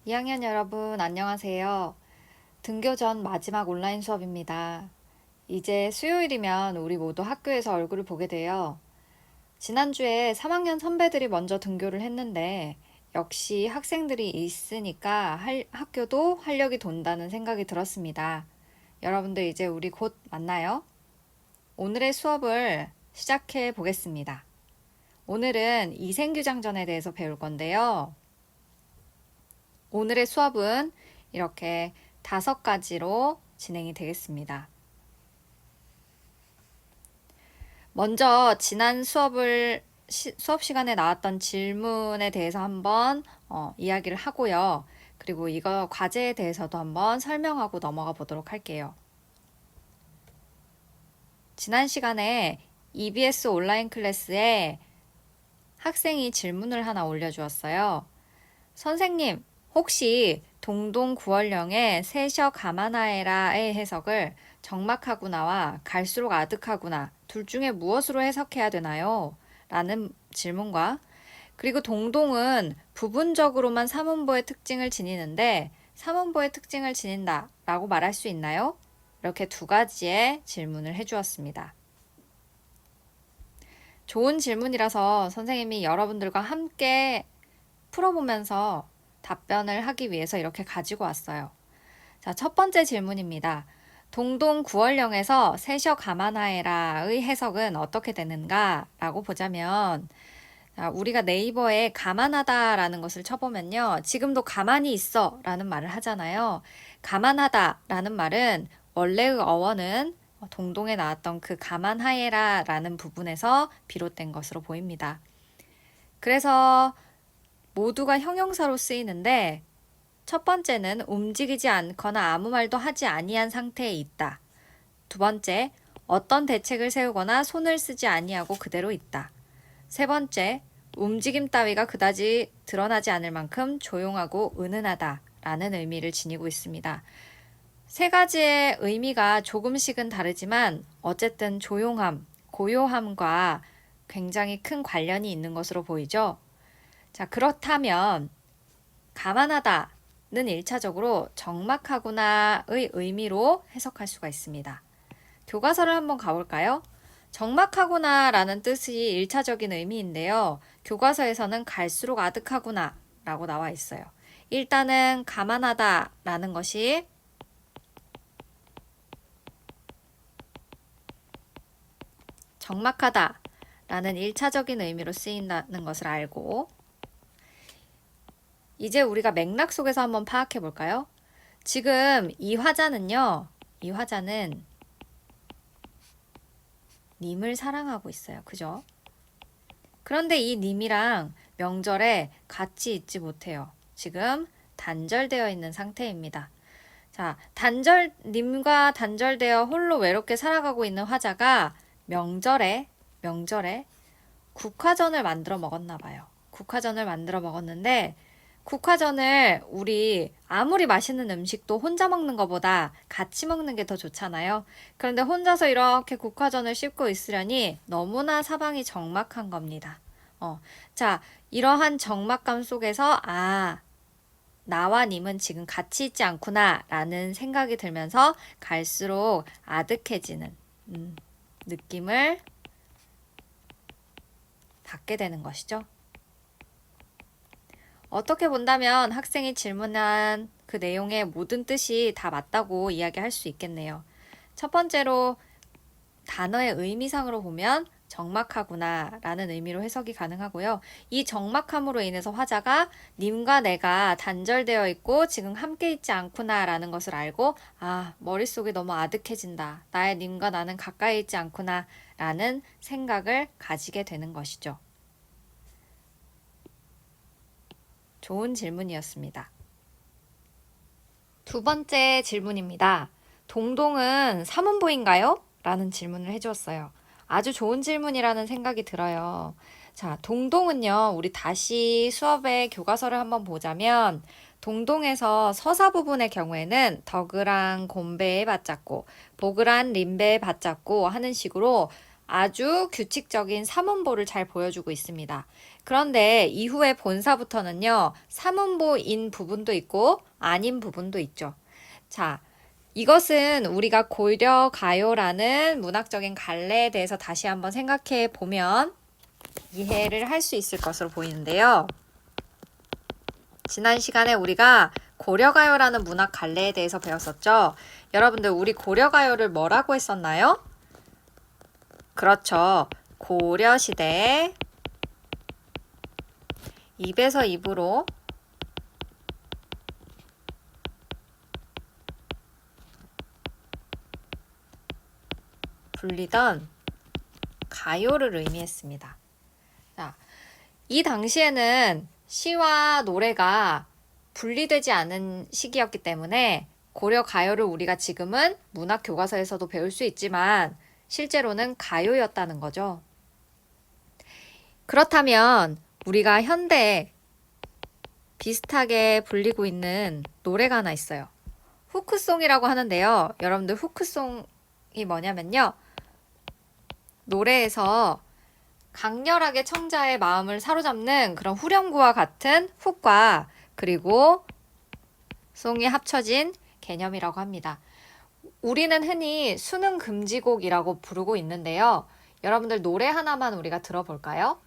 2학년 여러분, 안녕하세요. 등교 전 마지막 온라인 수업입니다. 이제 수요일이면 우리 모두 학교에서 얼굴을 보게 돼요. 지난주에 3학년 선배들이 먼저 등교를 했는데, 역시 학생들이 있으니까 학교도 활력이 돈다는 생각이 들었습니다. 여러분들 이제 우리 곧 만나요. 오늘의 수업을 시작해 보겠습니다. 오늘은 이생규장전에 대해서 배울 건데요. 오늘의 수업은 이렇게 5가지로 진행이 되겠습니다. 먼저 지난 수업 시간에 나왔던 질문에 대해서 한번 이야기를 하고요. 그리고 이거 과제에 대해서도 한번 설명하고 넘어가 보도록 할게요. 지난 시간에 EBS 온라인 클래스에 학생이 질문을 하나 올려주었어요. 선생님, 혹시 동동 구월령의 세셔 가마나에라의 해석을 적막하구나와 갈수록 아득하구나 둘 중에 무엇으로 해석해야 되나요? 라는 질문과 그리고 동동은 부분적으로만 삼음보의 특징을 지니는데 삼음보의 특징을 지닌다 라고 말할 수 있나요? 이렇게 2가지의 질문을 해주었습니다. 좋은 질문이라서 선생님이 여러분들과 함께 풀어보면서 답변을 하기 위해서 이렇게 가지고 왔어요. 자, 첫 번째 질문입니다. 동동 구월령에서 세셔 가마나에라의 해석은 어떻게 되는가? 라고 보자면, 자, 우리가 네이버에 가만하다라는 것을 쳐보면요. 지금도 가만히 있어 라는 말을 하잖아요. 가만하다라는 말은 원래의 어원은 동동에 나왔던 그 가만하에라 라는 부분에서 비롯된 것으로 보입니다. 그래서 모두가 형용사로 쓰이는데 첫 번째는 움직이지 않거나 아무 말도 하지 아니한 상태에 있다. 두 번째, 어떤 대책을 세우거나 손을 쓰지 아니하고 그대로 있다. 세 번째, 움직임 따위가 그다지 드러나지 않을 만큼 조용하고 은은하다 라는 의미를 지니고 있습니다. 3가지의 의미가 조금씩은 다르지만 어쨌든 조용함, 고요함과 굉장히 큰 관련이 있는 것으로 보이죠. 자, 그렇다면 가만하다는 1차적으로 적막하구나의 의미로 해석할 수가 있습니다. 교과서를 한번 가볼까요? 적막하구나라는 뜻이 1차적인 의미인데요. 교과서에서는 갈수록 아득하구나 라고 나와 있어요. 일단은 가만하다라는 것이 적막하다라는 1차적인 의미로 쓰인다는 것을 알고 이제 우리가 맥락 속에서 한번 파악해 볼까요? 지금 이 화자는 님을 사랑하고 있어요. 그죠? 그런데 이 님이랑 명절에 같이 있지 못해요. 지금 단절되어 있는 상태입니다. 자, 님과 단절되어 홀로 외롭게 살아가고 있는 화자가 명절에 국화전을 만들어 먹었나 봐요. 국화전을 만들어 먹었는데 국화전을 우리 아무리 맛있는 음식도 혼자 먹는 것보다 같이 먹는 게 더 좋잖아요. 그런데 혼자서 이렇게 국화전을 씹고 있으려니 너무나 사방이 적막한 겁니다. 자, 이러한 적막감 속에서 나와 님은 지금 같이 있지 않구나 라는 생각이 들면서 갈수록 아득해지는 느낌을 받게 되는 것이죠. 어떻게 본다면 학생이 질문한 그 내용의 모든 뜻이 다 맞다고 이야기할 수 있겠네요. 첫 번째로 단어의 의미상으로 보면 적막하구나 라는 의미로 해석이 가능하고요. 이 적막함으로 인해서 화자가 님과 내가 단절되어 있고 지금 함께 있지 않구나 라는 것을 알고 머릿속이 너무 아득해진다. 나의 님과 나는 가까이 있지 않구나 라는 생각을 가지게 되는 것이죠. 좋은 질문이었습니다. 2번째 질문입니다. 동동은 삼음보인가요? 라는 질문을 해주었어요. 아주 좋은 질문이라는 생각이 들어요. 자, 동동은요, 우리 다시 수업의 교과서를 한번 보자면, 동동에서 서사 부분의 경우에는 덕을한 곰배에 받잡고, 복을한 림배에 받잡고 하는 식으로 아주 규칙적인 삼음보를 잘 보여주고 있습니다. 그런데 이후에 본사부터는요, 삼음보인 부분도 있고 아닌 부분도 있죠. 자, 이것은 우리가 고려 가요라는 문학적인 갈래에 대해서 다시 한번 생각해 보면 이해를 할 수 있을 것으로 보이는데요. 지난 시간에 우리가 고려가요라는 문학 갈래에 대해서 배웠었죠. 여러분들 우리 고려가요를 뭐라고 했었나요? 그렇죠. 고려시대 입에서 입으로 불리던 가요를 의미했습니다. 자, 이 당시에는 시와 노래가 분리되지 않은 시기였기 때문에 고려 가요를 우리가 지금은 문학 교과서에서도 배울 수 있지만 실제로는 가요였다는 거죠. 그렇다면 우리가 현대에 비슷하게 불리고 있는 노래가 하나 있어요. 후크송이라고 하는데요. 여러분들 후크송이 뭐냐면요. 노래에서 강렬하게 청자의 마음을 사로잡는 그런 후렴구와 같은 훅과 그리고 송이 합쳐진 개념이라고 합니다. 우리는 흔히 수능 금지곡이라고 부르고 있는데요. 여러분들 노래 하나만 우리가 들어볼까요?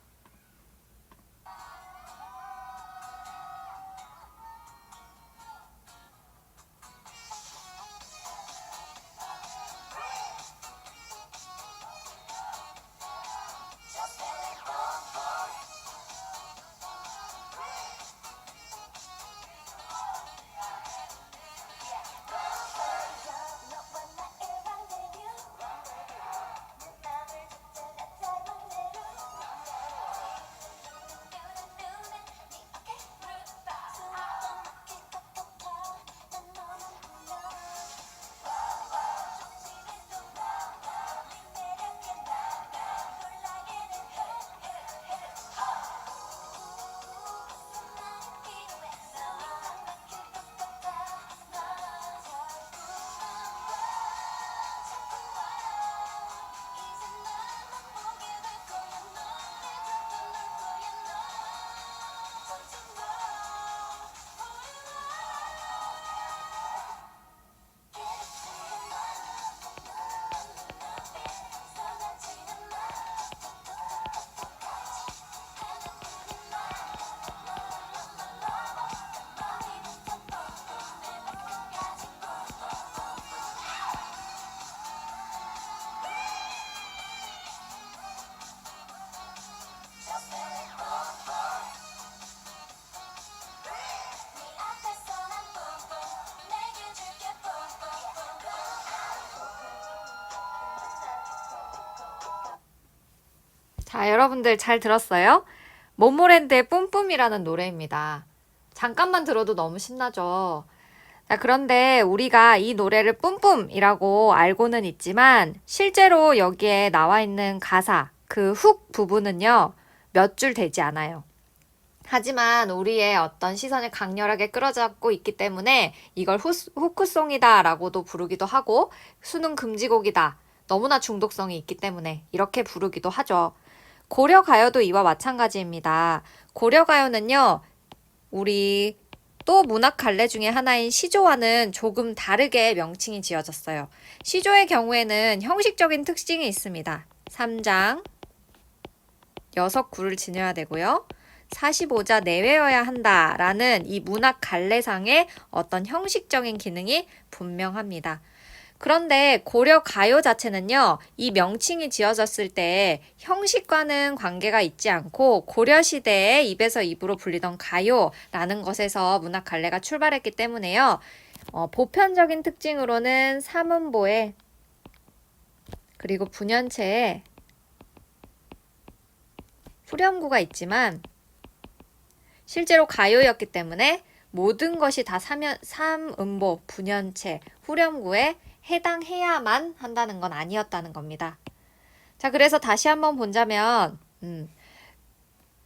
자, 여러분들 잘 들었어요? 모모랜드의 뿜뿜이라는 노래입니다. 잠깐만 들어도 너무 신나죠? 자, 그런데 우리가 이 노래를 뿜뿜이라고 알고는 있지만 실제로 여기에 나와 있는 가사, 그 훅 부분은요, 몇 줄 되지 않아요. 하지만 우리의 어떤 시선을 강렬하게 끌어잡고 있기 때문에 이걸 후크송이다 라고도 부르기도 하고 수능 금지곡이다. 너무나 중독성이 있기 때문에 이렇게 부르기도 하죠. 고려가요도 이와 마찬가지입니다. 고려가요는요, 우리 또 문학 갈래 중에 하나인 시조와는 조금 다르게 명칭이 지어졌어요. 시조의 경우에는 형식적인 특징이 있습니다. 3장, 6구를 지녀야 되고요. 45자 내외여야 한다라는 이 문학 갈래상의 어떤 형식적인 기능이 분명합니다. 그런데 고려 가요 자체는요, 이 명칭이 지어졌을 때 형식과는 관계가 있지 않고 고려시대에 입에서 입으로 불리던 가요라는 것에서 문학 갈래가 출발했기 때문에요. 보편적인 특징으로는 삼음보에 그리고 분연체에 후렴구가 있지만 실제로 가요였기 때문에 모든 것이 다 삼음보, 분연체, 후렴구에 해당해야만 한다는 건 아니었다는 겁니다. 자, 그래서 다시 한번 보자면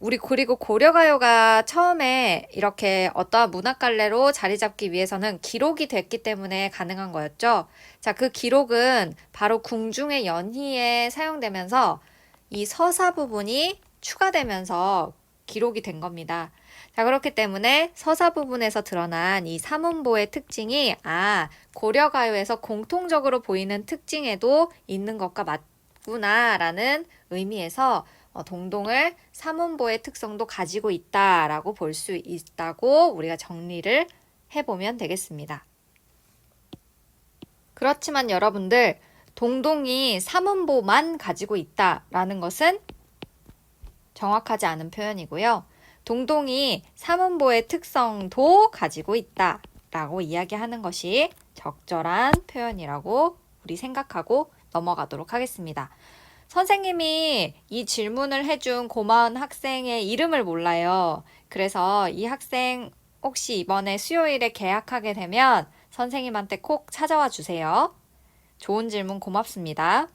그리고 고려가요가 처음에 이렇게 어떠한 문학갈래로 자리 잡기 위해서는 기록이 됐기 때문에 가능한 거였죠. 자, 그 기록은 바로 궁중의 연희에 사용되면서 이 서사 부분이 추가되면서 기록이 된 겁니다. 자, 그렇기 때문에 서사 부분에서 드러난 이 사문보의 특징이 고려가요에서 공통적으로 보이는 특징에도 있는 것과 맞구나라는 의미에서 동동을 사문보의 특성도 가지고 있다라고 볼 수 있다고 우리가 정리를 해보면 되겠습니다. 그렇지만 여러분들, 동동이 사문보만 가지고 있다라는 것은 정확하지 않은 표현이고요. 동동이 사문보의 특성도 가지고 있다라고 이야기하는 것이 적절한 표현이라고 우리 생각하고 넘어가도록 하겠습니다. 선생님이 이 질문을 해준 고마운 학생의 이름을 몰라요. 그래서 이 학생 혹시 이번에 수요일에 개학하게 되면 선생님한테 꼭 찾아와 주세요. 좋은 질문 고맙습니다.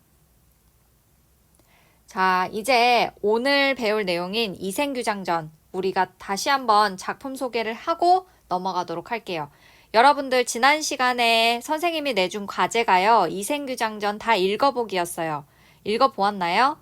자, 이제 오늘 배울 내용인 이생규장전 우리가 다시 한번 작품 소개를 하고 넘어가도록 할게요. 여러분들 지난 시간에 선생님이 내준 과제가요. 이생규장전 다 읽어보기였어요. 읽어보았나요?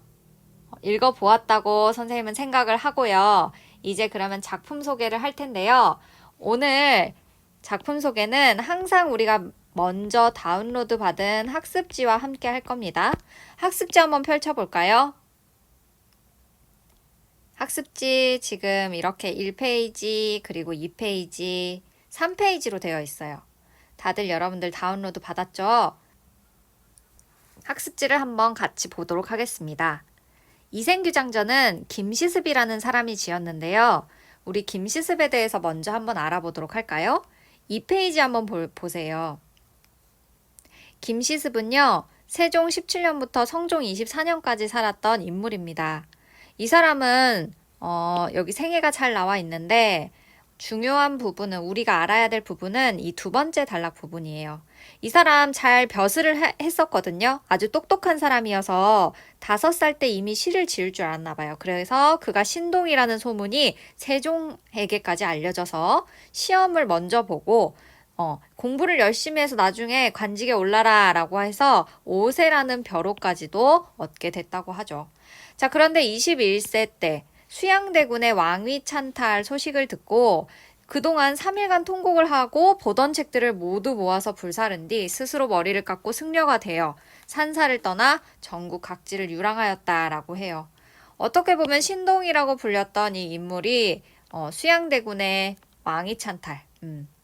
읽어보았다고 선생님은 생각을 하고요. 이제 그러면 작품 소개를 할 텐데요. 오늘 작품 소개는 항상 우리가 먼저 다운로드 받은 학습지와 함께 할 겁니다. 학습지 한번 펼쳐볼까요? 학습지 지금 이렇게 1페이지, 그리고 2페이지, 3페이지로 되어 있어요. 다들 여러분들 다운로드 받았죠? 학습지를 한번 같이 보도록 하겠습니다. 이생규장전은 김시습이라는 사람이 지었는데요. 우리 김시습에 대해서 먼저 한번 알아보도록 할까요? 2페이지 한번 보세요. 김시습은요, 세종 17년부터 성종 24년까지 살았던 인물입니다. 이 사람은 여기 생애가 잘 나와 있는데 중요한 부분은 우리가 알아야 될 부분은 이 두 번째 단락 부분이에요. 이 사람 잘 벼슬을 했었거든요. 아주 똑똑한 사람이어서 5살 때 이미 시를 지을 줄 알았나 봐요. 그래서 그가 신동이라는 소문이 세종에게까지 알려져서 시험을 먼저 보고 공부를 열심히 해서 나중에 관직에 올라라 라고 해서 5세라는 벼로까지도 얻게 됐다고 하죠. 자, 그런데 21세 때 수양대군의 왕위 찬탈 소식을 듣고 그동안 3일간 통곡을 하고 보던 책들을 모두 모아서 불사른 뒤 스스로 머리를 깎고 승려가 되어 산사를 떠나 전국 각지를 유랑하였다라고 해요. 어떻게 보면 신동이라고 불렸던 이 인물이 수양대군의 왕위 찬탈,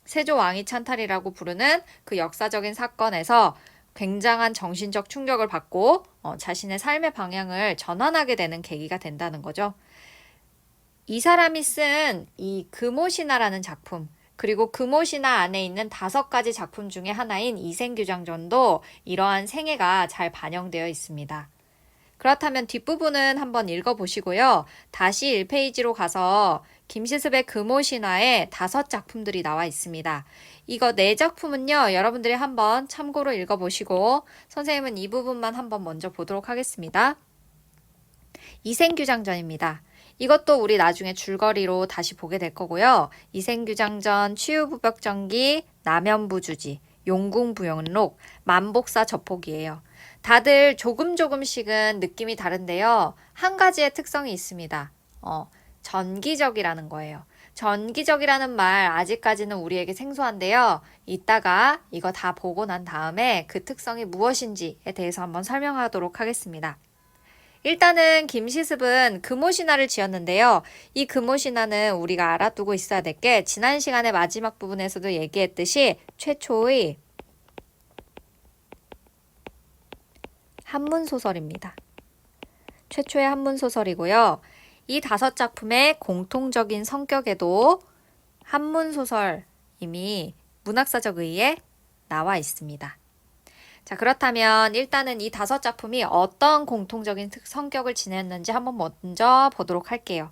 세조 왕위 찬탈이라고 부르는 그 역사적인 사건에서 굉장한 정신적 충격을 받고 자신의 삶의 방향을 전환하게 되는 계기가 된다는 거죠. 이 사람이 쓴 이 금오신화라는 작품, 그리고 금오신화 안에 있는 5가지 작품 중에 하나인 이생규장전도 이러한 생애가 잘 반영되어 있습니다. 그렇다면 뒷부분은 한번 읽어보시고요. 다시 1페이지로 가서 김시습의 금오신화에 5작품들이 나와 있습니다. 이거 4작품은요, 여러분들이 한번 참고로 읽어보시고 선생님은 이 부분만 한번 먼저 보도록 하겠습니다. 이생규장전입니다. 이것도 우리 나중에 줄거리로 다시 보게 될 거고요. 이생규장전, 치유부벽전기, 남연부주지, 용궁부영록, 만복사 저폭이에요. 다들 조금씩은 느낌이 다른데요. 한 가지의 특성이 있습니다. 전기적이라는 거예요. 전기적이라는 말 아직까지는 우리에게 생소한데요. 이따가 이거 다 보고 난 다음에 그 특성이 무엇인지에 대해서 한번 설명하도록 하겠습니다. 일단은 김시습은 금오신화를 지었는데요. 이 금오신화는 우리가 알아두고 있어야 될 게 지난 시간의 마지막 부분에서도 얘기했듯이 최초의 한문소설입니다. 최초의 한문소설이고요. 이 5작품의 공통적인 성격에도 한문소설 이미 문학사적 의에 나와 있습니다. 자, 그렇다면 일단은 이 5작품이 어떤 공통적인 성격을 지녔는지 한번 먼저 보도록 할게요.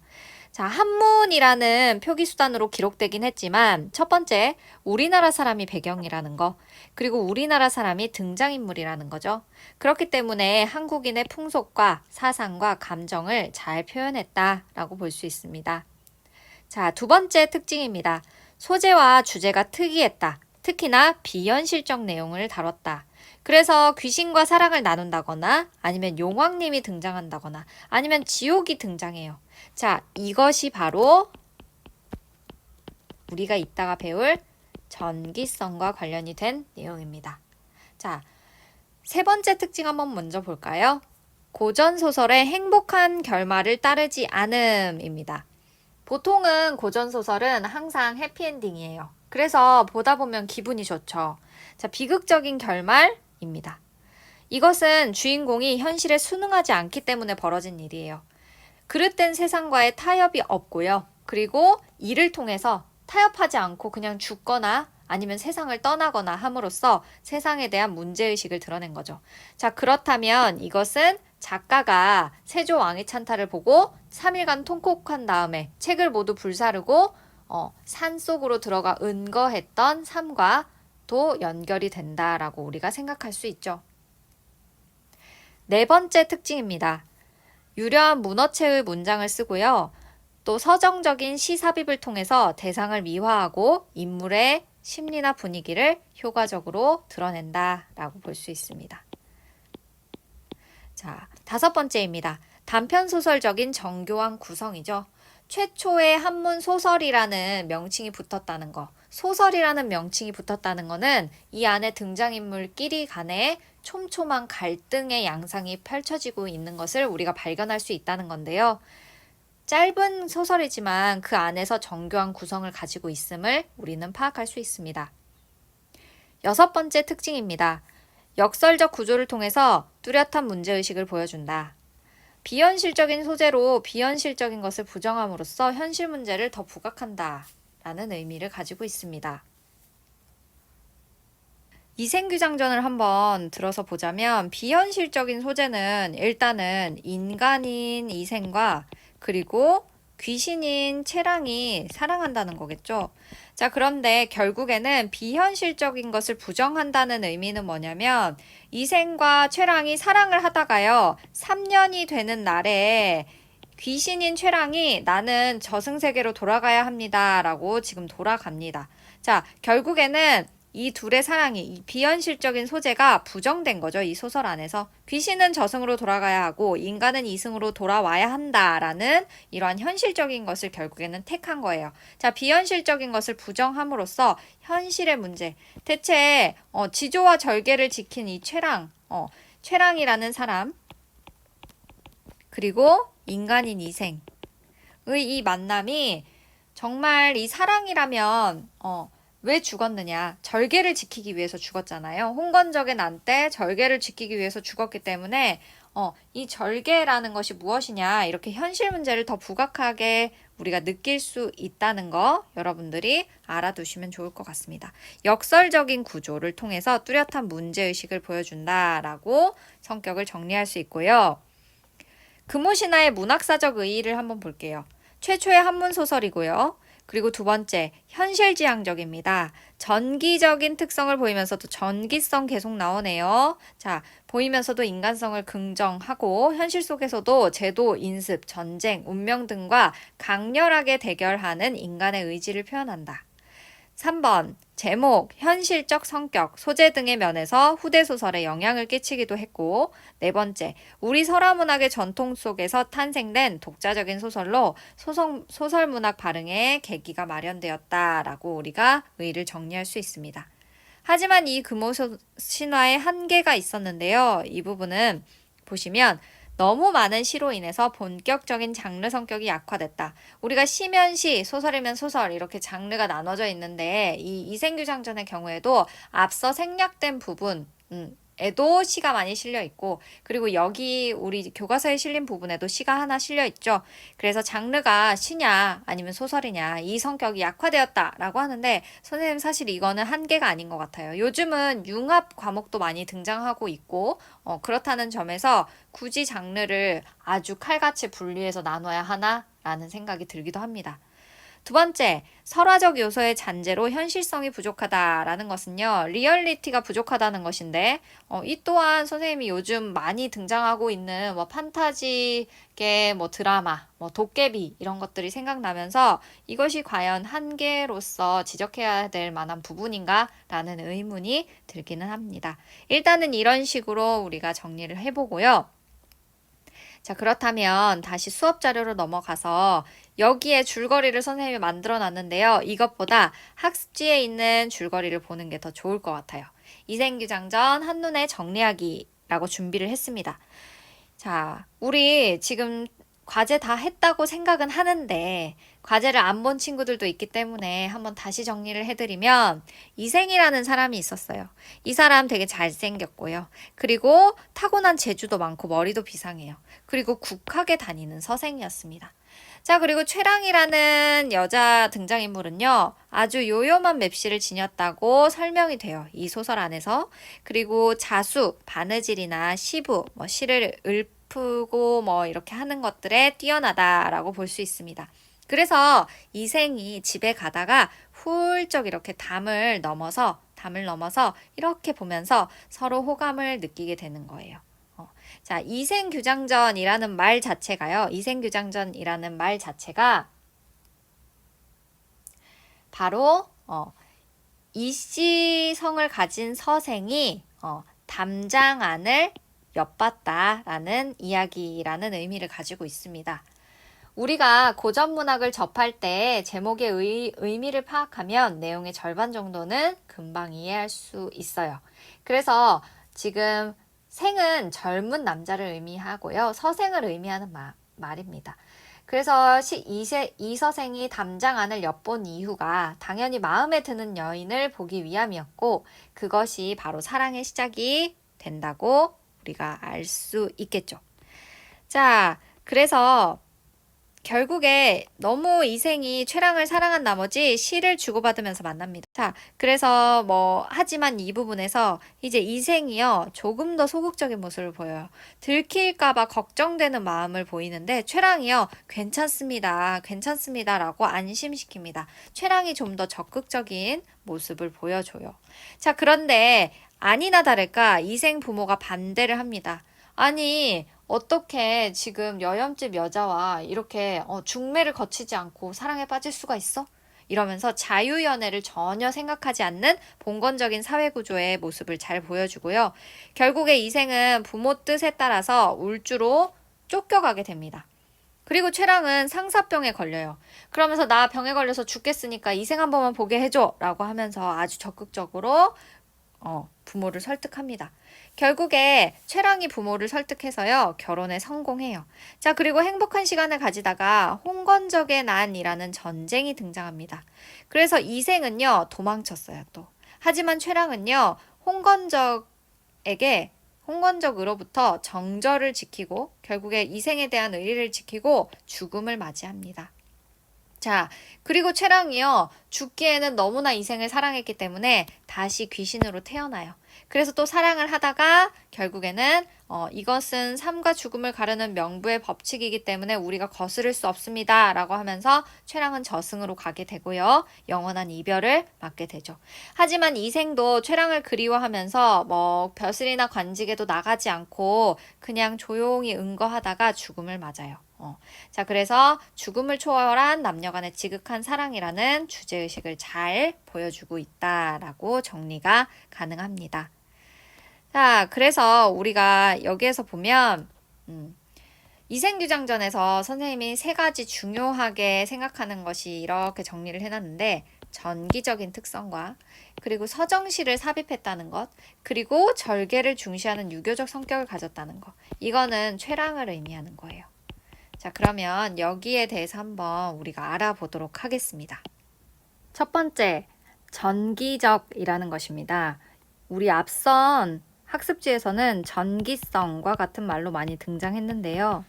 자, 한문이라는 표기수단으로 기록되긴 했지만 첫 번째, 우리나라 사람이 배경이라는 거, 그리고 우리나라 사람이 등장인물이라는 거죠. 그렇기 때문에 한국인의 풍속과 사상과 감정을 잘 표현했다라고 볼 수 있습니다. 자, 두 번째 특징입니다. 소재와 주제가 특이했다. 특히나 비현실적 내용을 다뤘다. 그래서 귀신과 사랑을 나눈다거나 아니면 용왕님이 등장한다거나 아니면 지옥이 등장해요. 자, 이것이 바로 우리가 이따가 배울 전기성과 관련이 된 내용입니다. 자, 세 번째 특징 한번 먼저 볼까요? 고전소설의 행복한 결말을 따르지 않음입니다. 보통은 고전소설은 항상 해피엔딩이에요. 그래서 보다 보면 기분이 좋죠. 자, 비극적인 결말입니다. 이것은 주인공이 현실에 순응하지 않기 때문에 벌어진 일이에요. 그릇된 세상과의 타협이 없고요. 그리고 이를 통해서 타협하지 않고 그냥 죽거나 아니면 세상을 떠나거나 함으로써 세상에 대한 문제의식을 드러낸 거죠. 자, 그렇다면 이것은 작가가 세조왕의 찬탈을 보고 3일간 통곡한 다음에 책을 모두 불사르고 산속으로 들어가 은거했던 삶과도 연결이 된다라고 우리가 생각할 수 있죠. 네 번째 특징입니다. 유려한 문어체의 문장을 쓰고요. 또 서정적인 시삽입을 통해서 대상을 미화하고 인물의 심리나 분위기를 효과적으로 드러낸다라고 볼 수 있습니다. 자, 다섯 번째입니다. 단편소설적인 정교한 구성이죠. 최초의 한문 소설이라는 명칭이 붙었다는 거. 소설이라는 명칭이 붙었다는 거는 이 안에 등장인물끼리 간에 촘촘한 갈등의 양상이 펼쳐지고 있는 것을 우리가 발견할 수 있다는 건데요. 짧은 소설이지만 그 안에서 정교한 구성을 가지고 있음을 우리는 파악할 수 있습니다. 여섯 번째 특징입니다. 역설적 구조를 통해서 뚜렷한 문제의식을 보여준다. 비현실적인 소재로 비현실적인 것을 부정함으로써 현실 문제를 더 부각한다 라는 의미를 가지고 있습니다. 이생규장전을 한번 들어서 보자면 비현실적인 소재는 일단은 인간인 이생과 그리고 귀신인 채랑이 사랑한다는 거겠죠. 자, 그런데 결국에는 비현실적인 것을 부정한다는 의미는 뭐냐면 이생과 채랑이 사랑을 하다가요. 3년이 되는 날에 귀신인 채랑이 나는 저승세계로 돌아가야 합니다 라고 지금 돌아갑니다. 자, 결국에는 이 둘의 사랑이 이 비현실적인 소재가 부정된 거죠. 이 소설 안에서 귀신은 저승으로 돌아가야 하고 인간은 이승으로 돌아와야 한다라는 이러한 현실적인 것을 결국에는 택한 거예요. 자, 비현실적인 것을 부정함으로써 현실의 문제, 대체 지조와 절개를 지킨 이 최랑이라는 사람 그리고 인간인 이생의 이 만남이 정말 이 사랑이라면 왜 죽었느냐? 절개를 지키기 위해서 죽었잖아요. 홍건적의 난 때 절개를 지키기 위해서 죽었기 때문에 이 절개라는 것이 무엇이냐? 이렇게 현실 문제를 더 부각하게 우리가 느낄 수 있다는 거 여러분들이 알아두시면 좋을 것 같습니다. 역설적인 구조를 통해서 뚜렷한 문제의식을 보여준다라고 성격을 정리할 수 있고요. 금오신화의 문학사적 의의를 한번 볼게요. 최초의 한문소설이고요. 그리고 두 번째, 현실지향적입니다. 전기적인 특성을 보이면서도 전기성 계속 나오네요. 자, 보이면서도 인간성을 긍정하고 현실 속에서도 제도, 인습, 전쟁, 운명 등과 강렬하게 대결하는 인간의 의지를 표현한다. 3번, 제목, 현실적 성격, 소재 등의 면에서 후대소설에 영향을 끼치기도 했고, 네 번째, 우리 설화문학의 전통 속에서 탄생된 독자적인 소설로 소설문학 발흥의 계기가 마련되었다라고 우리가 의의를 정리할 수 있습니다. 하지만 이 금오신화에 한계가 있었는데요. 이 부분은 보시면 너무 많은 시로 인해서 본격적인 장르 성격이 약화됐다. 우리가 시면 시, 소설이면 소설 이렇게 장르가 나눠져 있는데 이 이생규장전의 경우에도 앞서 생략된 부분 에도 시가 많이 실려 있고 그리고 여기 우리 교과서에 실린 부분에도 시가 하나 실려 있죠. 그래서 장르가 시냐 아니면 소설이냐 이 성격이 약화되었다라고 하는데 선생님 사실 이거는 한계가 아닌 것 같아요. 요즘은 융합 과목도 많이 등장하고 있고 그렇다는 점에서 굳이 장르를 아주 칼같이 분리해서 나눠야 하나? 라는 생각이 들기도 합니다. 두 번째, 설화적 요소의 잔재로 현실성이 부족하다라는 것은요, 리얼리티가 부족하다는 것인데, 이 또한 선생님이 요즘 많이 등장하고 있는 뭐 판타지계 뭐 드라마, 뭐 도깨비 이런 것들이 생각나면서 이것이 과연 한계로서 지적해야 될 만한 부분인가라는 의문이 들기는 합니다. 일단은 이런 식으로 우리가 정리를 해보고요. 자, 그렇다면 다시 수업 자료로 넘어가서 여기에 줄거리를 선생님이 만들어 놨는데요. 이것보다 학습지에 있는 줄거리를 보는 게 더 좋을 것 같아요. 이생규장전 한눈에 정리하기라고 준비를 했습니다. 자, 우리 지금 과제 다 했다고 생각은 하는데 과제를 안 본 친구들도 있기 때문에 한번 다시 정리를 해드리면 이생이라는 사람이 있었어요. 이 사람 되게 잘생겼고요. 그리고 타고난 재주도 많고 머리도 비상해요. 그리고 국학에 다니는 서생이었습니다. 자, 그리고 최랑이라는 여자 등장인물은요, 아주 요염한 맵시를 지녔다고 설명이 돼요. 이 소설 안에서. 그리고 자수, 바느질이나 시부, 뭐 시를 읊고 뭐 이렇게 하는 것들에 뛰어나다라고 볼 수 있습니다. 그래서 이생이 집에 가다가 훌쩍 이렇게 담을 넘어서 이렇게 보면서 서로 호감을 느끼게 되는 거예요. 자, 이생규장전이라는 말 자체가요. 이생규장전이라는 말 자체가 바로 이씨성을 가진 서생이 담장안을 엿봤다라는 이야기라는 의미를 가지고 있습니다. 우리가 고전 문학을 접할 때 제목의 의미를 파악하면 내용의 절반 정도는 금방 이해할 수 있어요. 그래서 지금 생은 젊은 남자를 의미하고요. 서생을 의미하는 말입니다. 그래서 이서생이 담장안을 엿본 이유가 당연히 마음에 드는 여인을 보기 위함이었고 그것이 바로 사랑의 시작이 된다고 우리가 알 수 있겠죠. 자, 그래서 결국에 너무 이생이 최랑을 사랑한 나머지 시를 주고받으면서 만납니다. 자, 그래서 하지만 이 부분에서 이제 이생이요, 조금 더 소극적인 모습을 보여요. 들킬까봐 걱정되는 마음을 보이는데, 최랑이요, 괜찮습니다. 라고 안심시킵니다. 최랑이 좀 더 적극적인 모습을 보여줘요. 자, 그런데 아니나 다를까 이생 부모가 반대를 합니다. 아니, 어떻게 지금 여염집 여자와 이렇게 중매를 거치지 않고 사랑에 빠질 수가 있어? 이러면서 자유연애를 전혀 생각하지 않는 봉건적인 사회구조의 모습을 잘 보여주고요. 결국에 이생은 부모 뜻에 따라서 울주로 쫓겨가게 됩니다. 그리고 최랑은 상사병에 걸려요. 그러면서 나 병에 걸려서 죽겠으니까 이생 한 번만 보게 해줘 라고 하면서 아주 적극적으로 부모를 설득합니다. 결국에 최랑이 부모를 설득해서요, 결혼에 성공해요. 자, 그리고 행복한 시간을 가지다가 홍건적의 난이라는 전쟁이 등장합니다. 그래서 이생은요, 도망쳤어요, 또. 하지만 최랑은요, 홍건적으로부터 정절을 지키고, 결국에 이생에 대한 의리를 지키고 죽음을 맞이합니다. 자, 그리고 최랑이요, 죽기에는 너무나 이생을 사랑했기 때문에 다시 귀신으로 태어나요. 그래서 또 사랑을 하다가 결국에는 이것은 삶과 죽음을 가르는 명부의 법칙이기 때문에 우리가 거스를 수 없습니다 라고 하면서 최랑은 저승으로 가게 되고요. 영원한 이별을 맞게 되죠. 하지만 이생도 최랑을 그리워하면서 벼슬이나 관직에도 나가지 않고 그냥 조용히 응거하다가 죽음을 맞아요. 자, 그래서 죽음을 초월한 남녀간의 지극한 사랑이라는 주제의식을 잘 보여주고 있다라고 정리가 가능합니다. 자, 그래서 우리가 여기에서 보면 이생규장전에서 선생님이 세 가지 중요하게 생각하는 것이 이렇게 정리를 해놨는데, 전기적인 특성과 그리고 서정시를 삽입했다는 것, 그리고 절개를 중시하는 유교적 성격을 가졌다는 것, 이거는 최랑을 의미하는 거예요. 자, 그러면 여기에 대해서 한번 우리가 알아보도록 하겠습니다. 첫 번째, 전기적이라는 것입니다. 우리 앞선 학습지에서는 전기성과 같은 말로 많이 등장했는데요.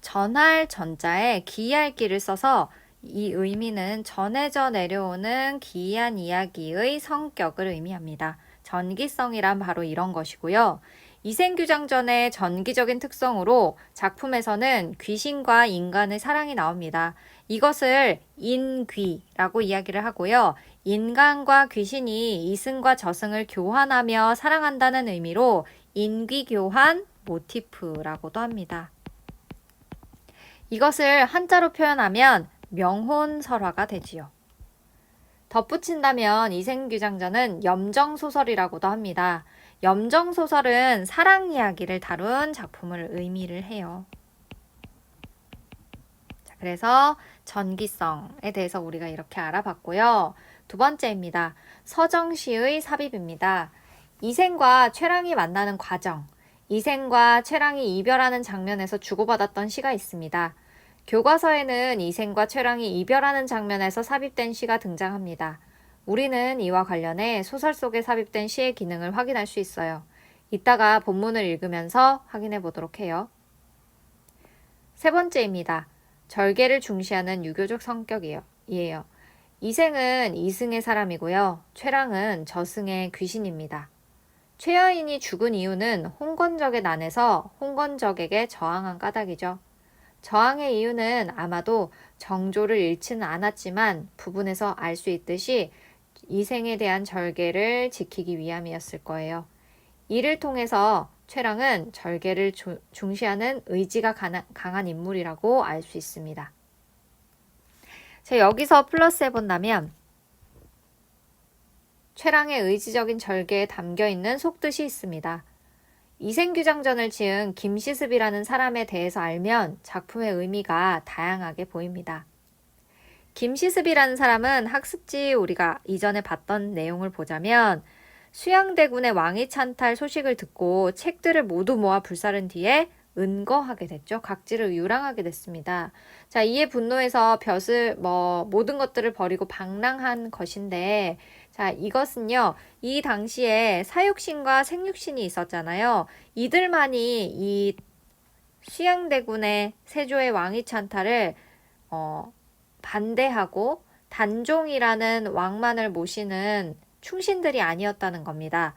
전할 전자에 기이할 기를 써서 이 의미는 전해져 내려오는 기이한 이야기의 성격을 의미합니다. 전기성이란 바로 이런 것이고요. 이생규장전의 전기적인 특성으로 작품에서는 귀신과 인간의 사랑이 나옵니다. 이것을 인귀라고 이야기를 하고요. 인간과 귀신이 이승과 저승을 교환하며 사랑한다는 의미로 인귀교환 모티프라고도 합니다. 이것을 한자로 표현하면 명혼설화가 되지요. 덧붙인다면 이생규장전은 염정소설이라고도 합니다. 염정소설은 사랑 이야기를 다룬 작품을 의미를 해요. 자, 그래서 전기성에 대해서 우리가 이렇게 알아봤고요. 두 번째입니다. 서정시의 삽입입니다. 이생과 최랑이 만나는 과정, 이생과 최랑이 이별하는 장면에서 주고받았던 시가 있습니다. 교과서에는 이생과 최랑이 이별하는 장면에서 삽입된 시가 등장합니다. 우리는 이와 관련해 소설 속에 삽입된 시의 기능을 확인할 수 있어요. 이따가 본문을 읽으면서 확인해 보도록 해요. 세 번째입니다. 절개를 중시하는 유교적 성격이에요. 이생은 이승의 사람이고요. 최랑은 저승의 귀신입니다. 최여인이 죽은 이유는 홍건적의 난에서 홍건적에게 저항한 까닭이죠. 저항의 이유는 아마도 정조를 잃지는 않았지만 부분에서 알 수 있듯이 이생에 대한 절개를 지키기 위함이었을 거예요. 이를 통해서 최랑은 절개를 중시하는 의지가 강한 인물이라고 알 수 있습니다. 자, 여기서 플러스 해본다면 최랑의 의지적인 절개에 담겨있는 속뜻이 있습니다. 이생규장전을 지은 김시습이라는 사람에 대해서 알면 작품의 의미가 다양하게 보입니다. 김시습이라는 사람은 학습지 우리가 이전에 봤던 내용을 보자면 수양대군의 왕위 찬탈 소식을 듣고 책들을 모두 모아 불사른 뒤에 은거하게 됐죠. 각지를 유랑하게 됐습니다. 자, 이에 분노해서 모든 것들을 버리고 방랑한 것인데, 자, 이것은요, 이 당시에 사육신과 생육신이 있었잖아요. 이들만이 이 수양대군의 세조의 왕위 찬탈을 반대하고 단종이라는 왕만을 모시는 충신들이 아니었다는 겁니다.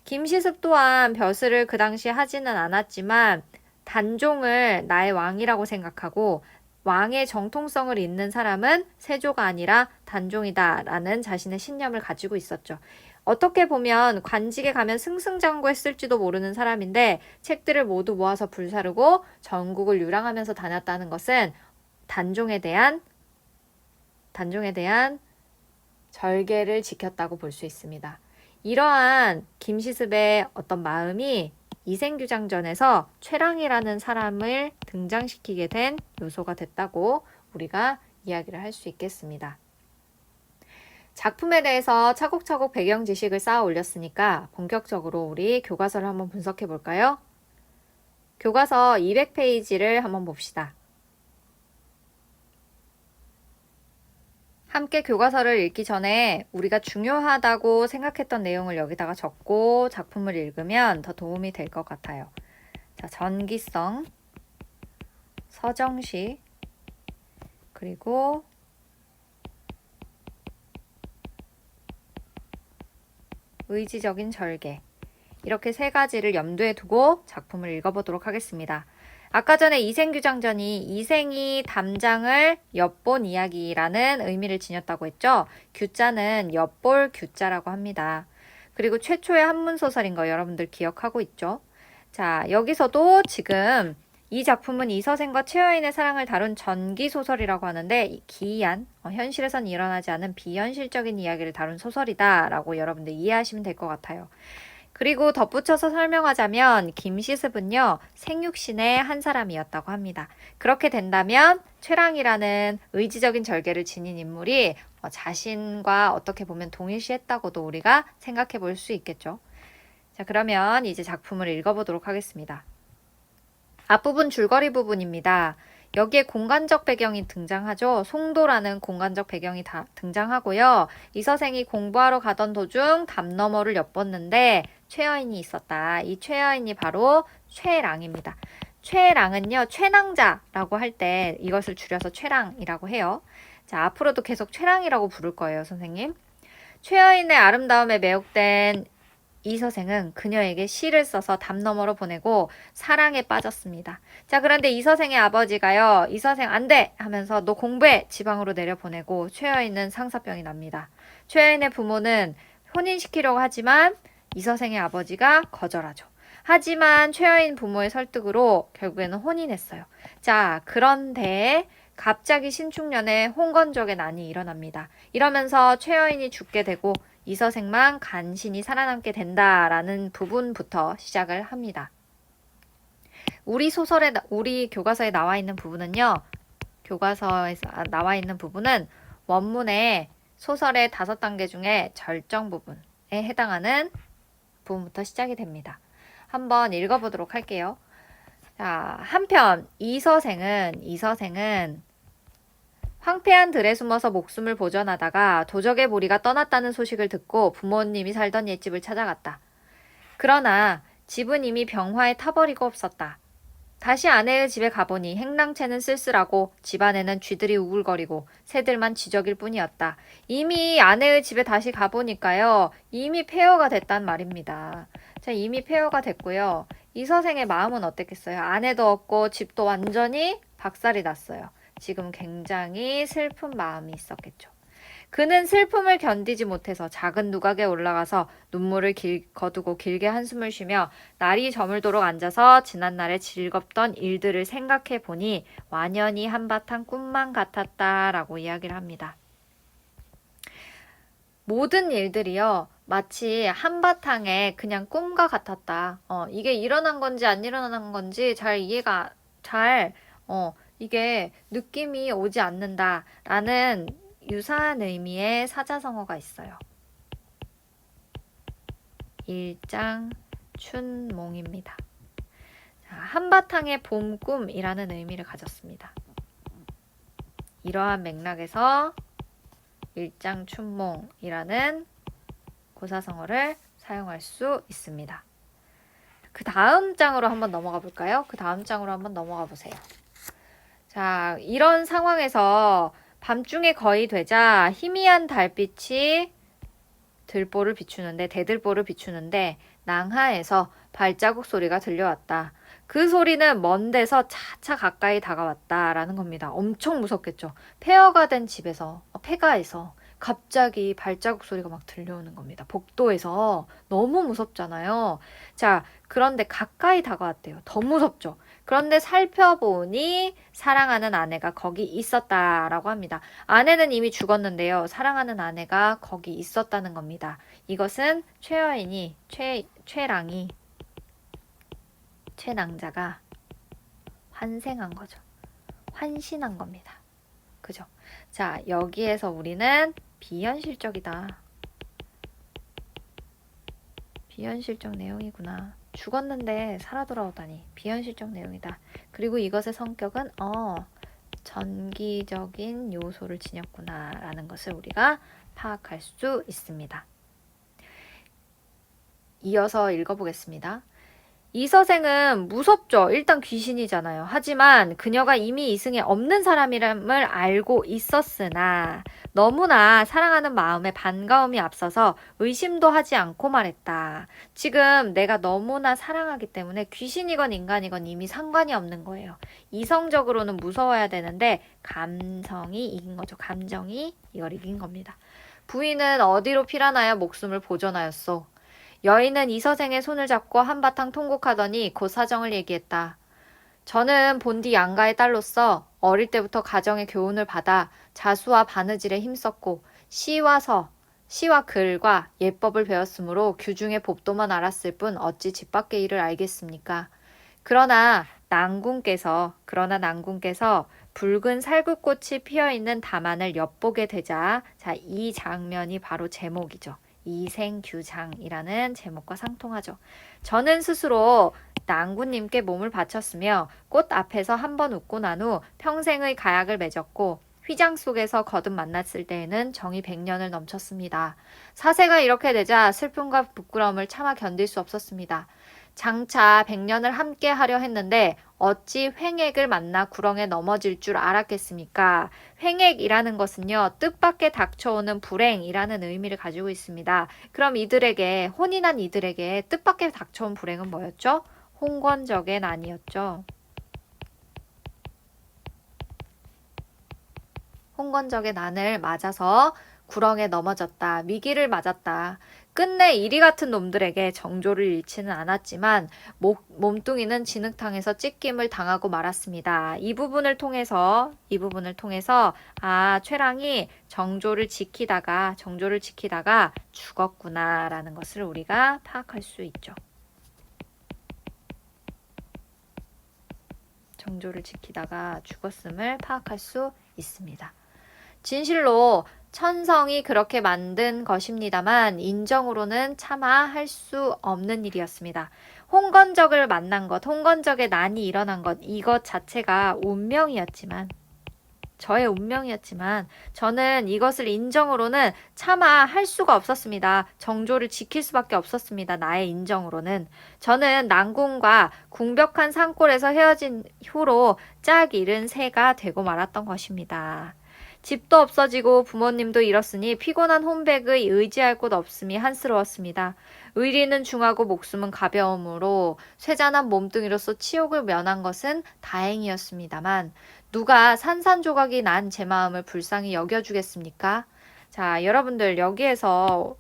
김시습 또한 벼슬을 그 당시에 하지는 않았지만 단종을 나의 왕이라고 생각하고 왕의 정통성을 잇는 사람은 세조가 아니라 단종이다라는 자신의 신념을 가지고 있었죠. 어떻게 보면 관직에 가면 승승장구했을지도 모르는 사람인데 책들을 모두 모아서 불사르고 전국을 유랑하면서 다녔다는 것은 단종에 대한 절개를 지켰다고 볼 수 있습니다. 이러한 김시습의 어떤 마음이 이생규장전에서 최랑이라는 사람을 등장시키게 된 요소가 됐다고 우리가 이야기를 할 수 있겠습니다. 작품에 대해서 차곡차곡 배경 지식을 쌓아 올렸으니까 본격적으로 우리 교과서를 한번 분석해 볼까요? 교과서 200페이지를 한번 봅시다. 함께 교과서를 읽기 전에 우리가 중요하다고 생각했던 내용을 여기다가 적고 작품을 읽으면 더 도움이 될 것 같아요. 자, 전기성, 서정시, 그리고 의지적인 절개. 이렇게 세 가지를 염두에 두고 작품을 읽어보도록 하겠습니다. 아까 전에 이생규장전이 이생이 담장을 엿본 이야기라는 의미를 지녔다고 했죠. 규자는 엿볼 규자라고 합니다. 그리고 최초의 한문소설인 거 여러분들 기억하고 있죠? 자, 여기서도 지금 이 작품은 이서생과 최여인의 사랑을 다룬 전기소설이라고 하는데 기이한, 현실에선 일어나지 않은 비현실적인 이야기를 다룬 소설이다 라고 여러분들 이해하시면 될 것 같아요. 그리고 덧붙여서 설명하자면 김시습은요, 생육신의 한 사람이었다고 합니다. 그렇게 된다면 최랑이라는 의지적인 절개를 지닌 인물이 자신과 어떻게 보면 동일시했다고도 우리가 생각해 볼 수 있겠죠. 자, 그러면 이제 작품을 읽어보도록 하겠습니다. 앞부분 줄거리 부분입니다. 여기에 공간적 배경이 등장하죠. 송도라는 공간적 배경이 등장하고요. 이서생이 공부하러 가던 도중 담 너머를 엿봤는데 최여인이 있었다. 이 최여인이 바로 최랑입니다. 최랑은요, 최낭자라고 할 때 이것을 줄여서 최랑이라고 해요. 자, 앞으로도 계속 최랑이라고 부를 거예요, 선생님. 최여인의 아름다움에 매혹된 이서생은 그녀에게 시를 써서 담 너머로 보내고 사랑에 빠졌습니다. 자, 그런데 이서생의 아버지가요, 이서생 안 돼! 하면서 너 공부해! 지방으로 내려보내고 최여인은 상사병이 납니다. 최여인의 부모는 혼인시키려고 하지만 이서생의 아버지가 거절하죠. 하지만 최여인 부모의 설득으로 결국에는 혼인했어요. 자, 그런데 갑자기 신축년에 홍건적의 난이 일어납니다. 이러면서 최여인이 죽게 되고 이서생만 간신히 살아남게 된다라는 부분부터 시작을 합니다. 우리 교과서에 나와 있는 부분은요. 교과서에서 나와 있는 부분은 원문의 소설의 5단계 중에 절정 부분에 해당하는 부분부터 시작이 됩니다. 한번 읽어보도록 할게요. 자, 한편 이서생은 황폐한 들에 숨어서 목숨을 보존하다가 도적의 무리가 떠났다는 소식을 듣고 부모님이 살던 옛집을 찾아갔다. 그러나 집은 이미 병화에 타버리고 없었다. 다시 아내의 집에 가보니 행랑채는 쓸쓸하고 집안에는 쥐들이 우글거리고 새들만 지저길 뿐이었다. 이미 아내의 집에 다시 가보니까요. 이미 폐허가 됐단 말입니다. 자, 이미 폐허가 됐고요. 이서생의 마음은 어땠겠어요? 아내도 없고 집도 완전히 박살이 났어요. 지금 굉장히 슬픈 마음이 있었겠죠. 그는 슬픔을 견디지 못해서 작은 누각에 올라가서 눈물을 거두고 길게 한숨을 쉬며 날이 저물도록 앉아서 지난날의 즐겁던 일들을 생각해 보니 완연히 한바탕 꿈만 같았다라고 이야기를 합니다. 모든 일들이요. 마치 한바탕에 그냥 꿈과 같았다. 이게 일어난 건지 안 일어난 건지 이게 느낌이 오지 않는다라는 유사한 의미의 사자성어가 있어요. 일장춘몽입니다. 한바탕의 봄꿈이라는 의미를 가졌습니다. 이러한 맥락에서 일장춘몽이라는 고사성어를 사용할 수 있습니다. 그 다음 장으로 한번 넘어가 볼까요? 그 다음 장으로 한번 넘어가 보세요. 자, 이런 상황에서 밤중에 거의 되자 희미한 달빛이 대들보를 비추는데 낭하에서 발자국 소리가 들려왔다. 그 소리는 먼 데서 차차 가까이 다가왔다라는 겁니다. 엄청 무섭겠죠. 폐허가 된 집에서, 폐가에서 갑자기 발자국 소리가 막 들려오는 겁니다. 복도에서 너무 무섭잖아요. 자, 그런데 가까이 다가왔대요. 더 무섭죠. 그런데 살펴보니 사랑하는 아내가 거기 있었다라고 합니다. 아내는 이미 죽었는데요. 사랑하는 아내가 거기 있었다는 겁니다. 이것은 최낭자가 환생한 거죠. 환신한 겁니다. 그죠? 자, 여기에서 우리는 비현실적이다. 비현실적 내용이구나. 죽었는데 살아 돌아오다니. 비현실적 내용이다. 그리고 이것의 성격은 전기적인 요소를 지녔구나 라는 것을 우리가 파악할 수 있습니다. 이어서 읽어보겠습니다. 이서생은 무섭죠. 일단 귀신이잖아요. 하지만 그녀가 이미 이승에 없는 사람이람을 알고 있었으나 너무나 사랑하는 마음에 반가움이 앞서서 의심도 하지 않고 말했다. 지금 내가 너무나 사랑하기 때문에 귀신이건 인간이건 이미 상관이 없는 거예요. 이성적으로는 무서워야 되는데 감성이 이긴 거죠. 감정이 이걸 이긴 겁니다. 부인은 어디로 피라나야 목숨을 보존하였소. 여인은 이서생의 손을 잡고 한바탕 통곡하더니 곧 사정을 얘기했다. 저는 본디 양가의 딸로서 어릴 때부터 가정의 교훈을 받아 자수와 바느질에 힘썼고 시와 글과 예법을 배웠으므로 규중의 법도만 알았을 뿐 어찌 집 밖의 일을 알겠습니까? 그러나 난궁께서 붉은 살구꽃이 피어있는 다만을 엿보게 되자 이 장면이 바로 제목이죠. 이생규장이라는 제목과 상통하죠. 저는 스스로 난구님께 몸을 바쳤으며 꽃 앞에서 한번 웃고 난 후 평생의 가약을 맺었고 휘장 속에서 거듭 만났을 때에는 정이 100년을 넘쳤습니다. 사세가 이렇게 되자 슬픔과 부끄러움을 차마 견딜 수 없었습니다. 장차 백년을 함께 하려 했는데 어찌 횡액을 만나 구렁에 넘어질 줄 알았겠습니까? 횡액이라는 것은요, 뜻밖의 닥쳐오는 불행이라는 의미를 가지고 있습니다. 그럼 이들에게, 혼이 난 이들에게 뜻밖의 닥쳐온 불행은 뭐였죠? 홍건적의 난이었죠. 홍건적의 난을 맞아서 구렁에 넘어졌다. 위기를 맞았다. 끝내 이리 같은 놈들에게 정조를 잃지는 않았지만 몸뚱이는 진흙탕에서 찢김을 당하고 말았습니다. 이 부분을 통해서 최랑이 정조를 지키다가 죽었구나라는 것을 우리가 파악할 수 있죠. 정조를 지키다가 죽었음을 파악할 수 있습니다. 진실로 천성이 그렇게 만든 것입니다만 인정으로는 차마 할 수 없는 일이었습니다. 홍건적을 만난 것, 홍건적의 난이 일어난 것, 이것 자체가 운명이었지만, 저의 운명이었지만 저는 이것을 인정으로는 차마 할 수가 없었습니다. 정조를 지킬 수밖에 없었습니다. 나의 인정으로는. 저는 난궁과 궁벽한 산골에서 헤어진 후로 짝 잃은 새가 되고 말았던 것입니다. 집도 없어지고 부모님도 잃었으니 피곤한 혼백의 의지할 곳 없음이 한스러웠습니다. 의리는 중하고 목숨은 가벼움으로 쇠잔한 몸뚱이로서 치욕을 면한 것은 다행이었습니다만 누가 산산조각이 난 제 마음을 불쌍히 여겨주겠습니까? 자, 여러분들 여기에서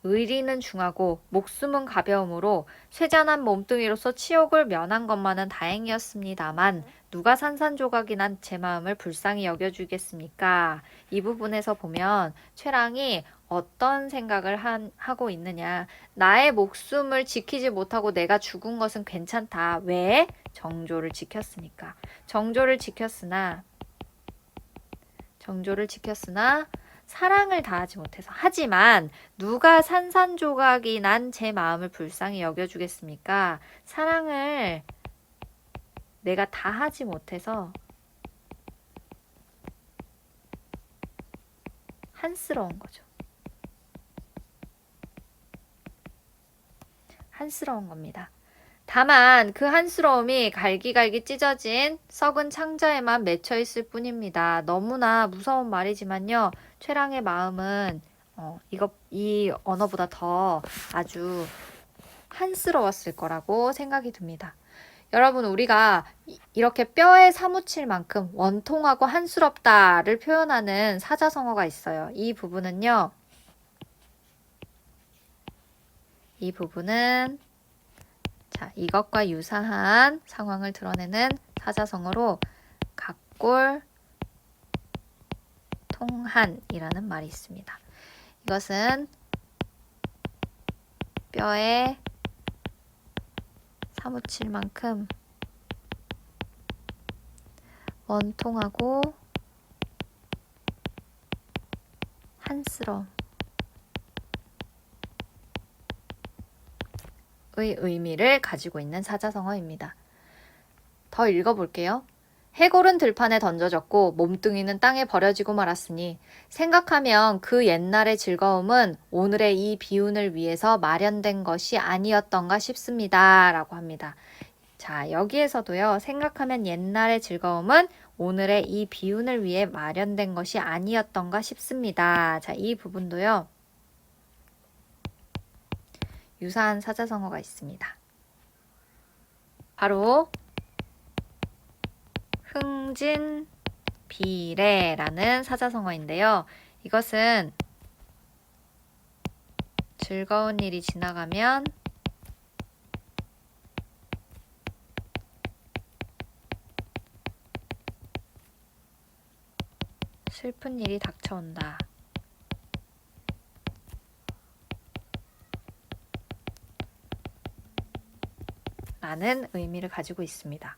의리는 중하고 목숨은 가벼움으로 쇠잔한 몸뚱이로서 치욕을 면한 것만은 다행이었습니다만 누가 산산조각이 난 제 마음을 불쌍히 여겨주겠습니까? 이 부분에서 보면 최랑이 어떤 생각을 하고 있느냐. 나의 목숨을 지키지 못하고 내가 죽은 것은 괜찮다. 왜? 정조를 지켰으니까. 정조를 지켰으나 사랑을 다하지 못해서. 하지만 누가 산산조각이 난 제 마음을 불쌍히 여겨주겠습니까? 사랑을 내가 다 하지 못해서 한스러운 거죠. 한스러운 겁니다. 다만 그 한스러움이 갈기갈기 찢어진 썩은 창자에만 맺혀 있을 뿐입니다. 너무나 무서운 말이지만요. 최랑의 마음은 이 언어보다 더 아주 한스러웠을 거라고 생각이 듭니다. 여러분, 우리가 이렇게 뼈에 사무칠 만큼 원통하고 한스럽다를 표현하는 사자성어가 있어요. 이 부분은 자, 이것과 유사한 상황을 드러내는 사자성어로 각골통한이라는 말이 있습니다. 이것은 뼈에 사무칠 만큼 원통하고 한스러움 의 의미를 가지고 있는 사자성어입니다. 더 읽어볼게요. 해골은 들판에 던져졌고 몸뚱이는 땅에 버려지고 말았으니 생각하면 그 옛날의 즐거움은 오늘의 이 비운을 위해서 마련된 것이 아니었던가 싶습니다. 라고 합니다. 자, 여기에서도요. 생각하면 옛날의 즐거움은 오늘의 이 비운을 위해 마련된 것이 아니었던가 싶습니다. 자, 이 부분도요. 유사한 사자성어가 있습니다. 바로 흥진비례라는 사자성어인데요. 이것은 즐거운 일이 지나가면 슬픈 일이 닥쳐온다. 라는 의미를 가지고 있습니다.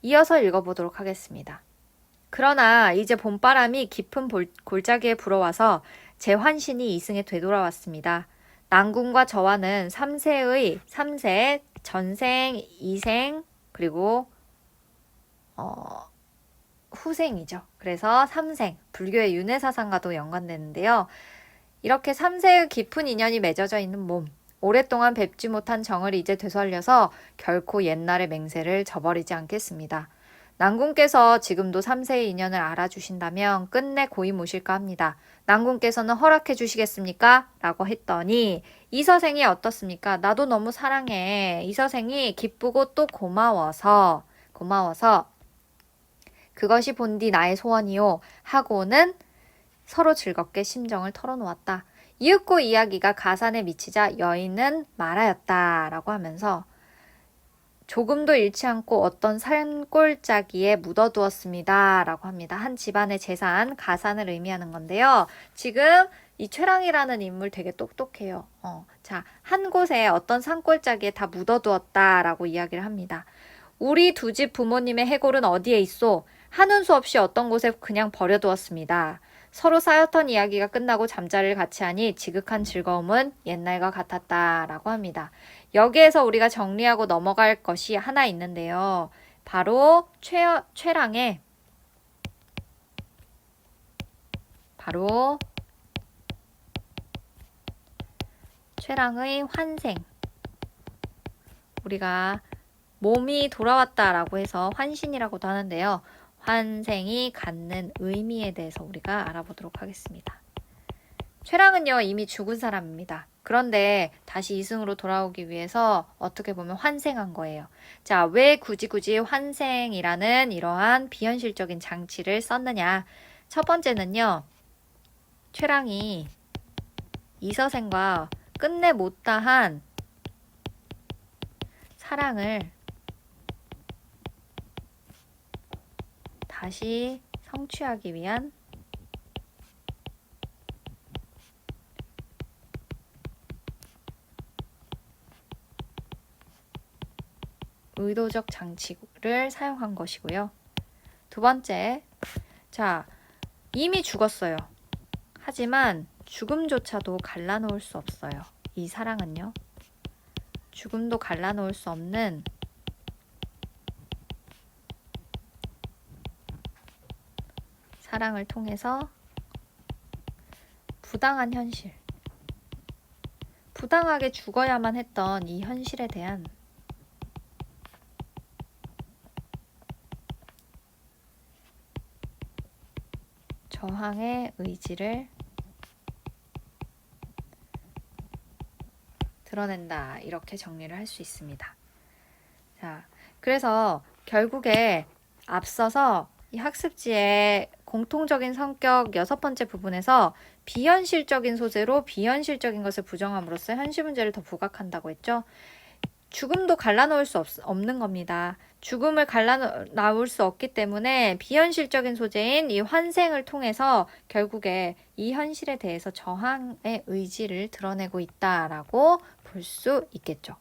이어서 읽어보도록 하겠습니다. 그러나 이제 봄바람이 깊은 골짜기에 불어와서 제 환신이 이승에 되돌아왔습니다. 난궁과 저와는 3세, 전생, 이생, 그리고 후생이죠. 그래서 3생, 불교의 윤회사상과도 연관되는데요. 이렇게 3세의 깊은 인연이 맺어져 있는 몸, 오랫동안 뵙지 못한 정을 이제 되살려서 결코 옛날의 맹세를 저버리지 않겠습니다. 난궁께서 지금도 3세의 인연을 알아주신다면 끝내 고이 모실까 합니다. 난궁께서는 허락해 주시겠습니까? 라고 했더니 이서생이 어떻습니까? 나도 너무 사랑해. 이서생이 기쁘고 또 고마워서 그것이 본디 나의 소원이요 하고는 서로 즐겁게 심정을 털어놓았다. 이윽고 이야기가 가산에 미치자 여인은 말하였다 라고 하면서 조금도 잃지 않고 어떤 산골짜기에 묻어두었습니다 라고 합니다. 한 집안의 재산, 가산을 의미하는 건데요. 지금 이 최랑이라는 인물 되게 똑똑해요. 자, 한 곳에 어떤 산골짜기에 다 묻어두었다 라고 이야기를 합니다. 우리 두 집 부모님의 해골은 어디에 있소? 하는 수 없이 어떤 곳에 그냥 버려두었습니다. 서로 쌓였던 이야기가 끝나고 잠자리를 같이 하니 지극한 즐거움은 옛날과 같았다라고 합니다. 여기에서 우리가 정리하고 넘어갈 것이 하나 있는데요. 바로 최랑의 환생. 우리가 몸이 돌아왔다라고 해서 환신이라고도 하는데요. 환생이 갖는 의미에 대해서 우리가 알아보도록 하겠습니다. 최랑은요, 이미 죽은 사람입니다. 그런데 다시 이승으로 돌아오기 위해서 어떻게 보면 환생한 거예요. 자, 왜 굳이 환생이라는 이러한 비현실적인 장치를 썼느냐? 첫 번째는요, 최랑이 이서생과 끝내 못다한 사랑을 다시 성취하기 위한 의도적 장치를 사용한 것이고요. 두 번째, 자, 이미 죽었어요. 하지만 죽음조차도 갈라놓을 수 없어요. 이 사랑은요. 죽음도 갈라놓을 수 없는 사랑을 통해서 부당한 현실, 부당하게 죽어야만 했던 이 현실에 대한 저항의 의지를 드러낸다. 이렇게 정리를 할 수 있습니다. 자, 그래서 결국에 앞서서 이 학습지의 공통적인 성격 6번째 부분에서 비현실적인 소재로 비현실적인 것을 부정함으로써 현실 문제를 더 부각한다고 했죠. 죽음도 갈라놓을 수 없는 겁니다. 죽음을 갈라놓을 수 없기 때문에 비현실적인 소재인 이 환생을 통해서 결국에 이 현실에 대해서 저항의 의지를 드러내고 있다라고 볼 수 있겠죠.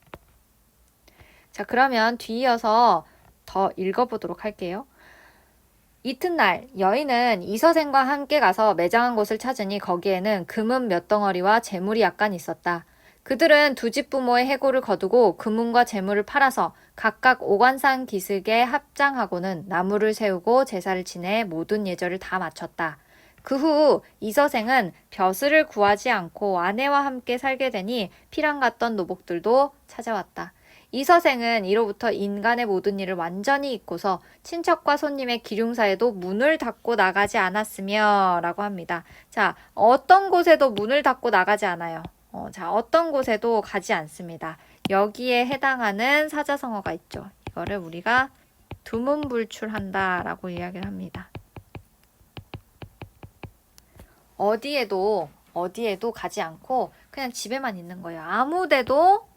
자, 그러면 뒤이어서 더 읽어보도록 할게요. 이튿날 여인은 이서생과 함께 가서 매장한 곳을 찾으니 거기에는 금은 몇 덩어리와 재물이 약간 있었다. 그들은 두 집 부모의 해고를 거두고 금은과 재물을 팔아서 각각 오관산 기슭에 합장하고는 나무를 세우고 제사를 지내 모든 예절을 다 마쳤다. 그 후 이서생은 벼슬을 구하지 않고 아내와 함께 살게 되니 피랑 같던 노복들도 찾아왔다. 이서생은 이로부터 인간의 모든 일을 완전히 잊고서 친척과 손님의 기륭사에도 문을 닫고 나가지 않았으며 라고 합니다. 자, 어떤 곳에도 문을 닫고 나가지 않아요. 자, 어떤 곳에도 가지 않습니다. 여기에 해당하는 사자성어가 있죠. 이거를 우리가 두문불출한다 라고 이야기를 합니다. 어디에도 가지 않고 그냥 집에만 있는 거예요. 아무데도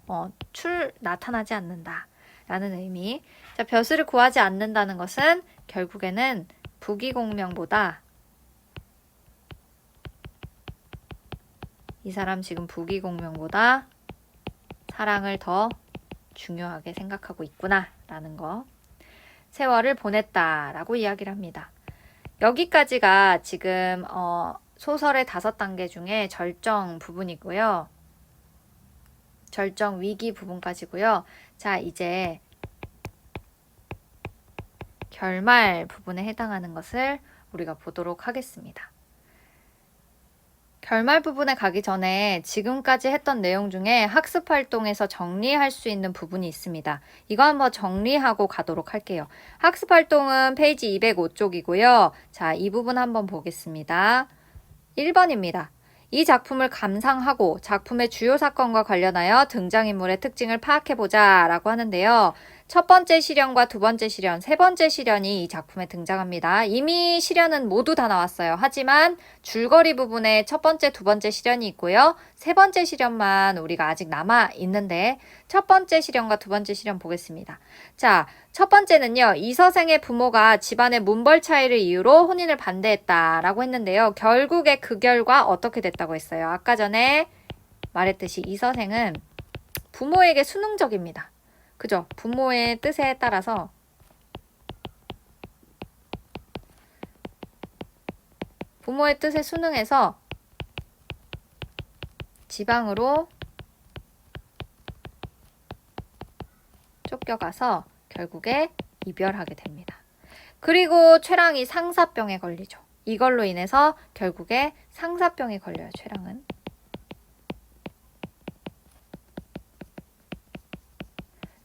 나타나지 않는다 라는 의미. 자, 벼슬을 구하지 않는다는 것은 결국에는 부귀공명보다 이 사람 지금 부귀공명보다 사랑을 더 중요하게 생각하고 있구나 라는 거. 세월을 보냈다 라고 이야기를 합니다. 여기까지가 지금 소설의 5단계 중에 절정 부분이고요. 절정 위기 부분까지고요. 자, 이제 결말 부분에 해당하는 것을 우리가 보도록 하겠습니다. 결말 부분에 가기 전에 지금까지 했던 내용 중에 학습 활동에서 정리할 수 있는 부분이 있습니다. 이거 한번 정리하고 가도록 할게요. 학습 활동은 페이지 205쪽이고요. 자, 이 부분 한번 보겠습니다. 1번입니다. 이 작품을 감상하고 작품의 주요 사건과 관련하여 등장인물의 특징을 파악해보자 라고 하는데요. 첫 번째 시련과 두 번째 시련, 세 번째 시련이 이 작품에 등장합니다. 이미 시련은 모두 다 나왔어요. 하지만 줄거리 부분에 첫 번째, 두 번째 시련이 있고요. 세 번째 시련만 우리가 아직 남아 있는데 첫 번째 시련과 두 번째 시련 보겠습니다. 자, 첫 번째는요. 이서생의 부모가 집안의 문벌 차이를 이유로 혼인을 반대했다라고 했는데요. 결국에 그 결과 어떻게 됐다고 했어요. 아까 전에 말했듯이 이서생은 부모에게 순응적입니다. 그죠? 부모의 뜻에 따라서 부모의 뜻에 순응해서 지방으로 쫓겨가서 결국에 이별하게 됩니다. 그리고 최랑이 상사병에 걸리죠. 이걸로 인해서 결국에 상사병에 걸려요. 최랑은.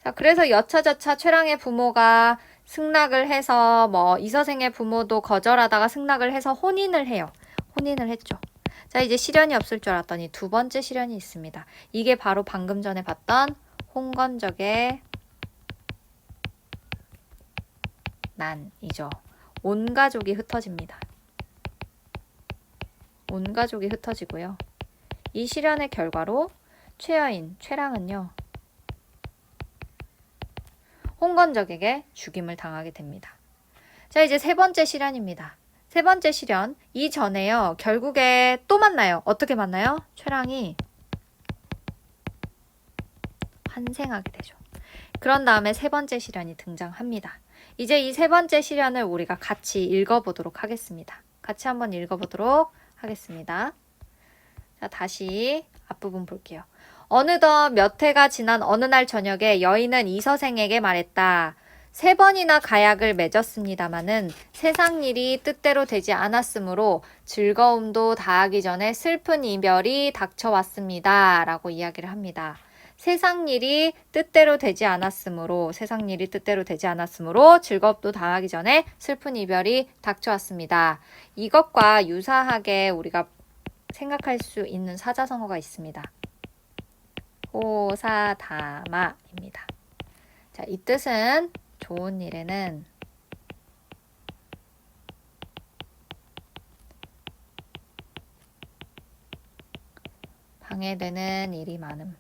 자, 그래서 여차저차 최랑의 부모가 승낙을 해서 이서생의 부모도 거절하다가 승낙을 해서 혼인을 해요. 혼인을 했죠. 자, 이제 시련이 없을 줄 알았더니 두 번째 시련이 있습니다. 이게 바로 방금 전에 봤던 홍건적의 난이죠. 온 가족이 흩어집니다. 온 가족이 흩어지고요. 이 시련의 결과로 최여인, 최랑은요. 홍건적에게 죽임을 당하게 됩니다. 자, 이제 세 번째 시련입니다. 세 번째 시련, 이전에요. 결국에 또 만나요. 어떻게 만나요? 최랑이 환생하게 되죠. 그런 다음에 세 번째 시련이 등장합니다. 이제 이 세 번째 시련을 우리가 같이 읽어보도록 하겠습니다. 같이 한번 읽어보도록 하겠습니다. 자, 다시 앞부분 볼게요. 어느덧 몇 해가 지난 어느 날 저녁에 여인은 이서생에게 말했다. 3번이나 가약을 맺었습니다마는 세상 일이 뜻대로 되지 않았으므로 즐거움도 다하기 전에 슬픈 이별이 닥쳐왔습니다. 라고 이야기를 합니다. 세상 일이 뜻대로 되지 않았으므로 즐겁도 다하기 전에 슬픈 이별이 닥쳐왔습니다. 이것과 유사하게 우리가 생각할 수 있는 사자성어가 있습니다. 호사다마입니다. 자, 이 뜻은 좋은 일에는 방해되는 일이 많음.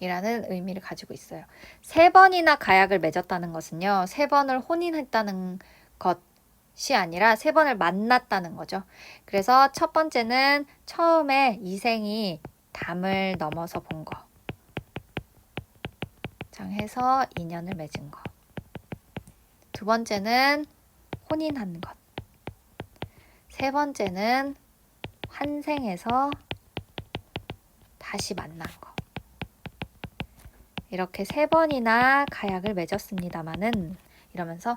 이라는 의미를 가지고 있어요. 3번이나 가약을 맺었다는 것은요. 3번을 혼인했다는 것이 아니라 3번을 만났다는 거죠. 그래서 첫 번째는 처음에 이생이 담을 넘어서 본 거. 장해서 인연을 맺은 거. 두 번째는 혼인한 것. 세 번째는 환생해서 다시 만난 거. 이렇게 3번이나 가약을 맺었습니다마는 이러면서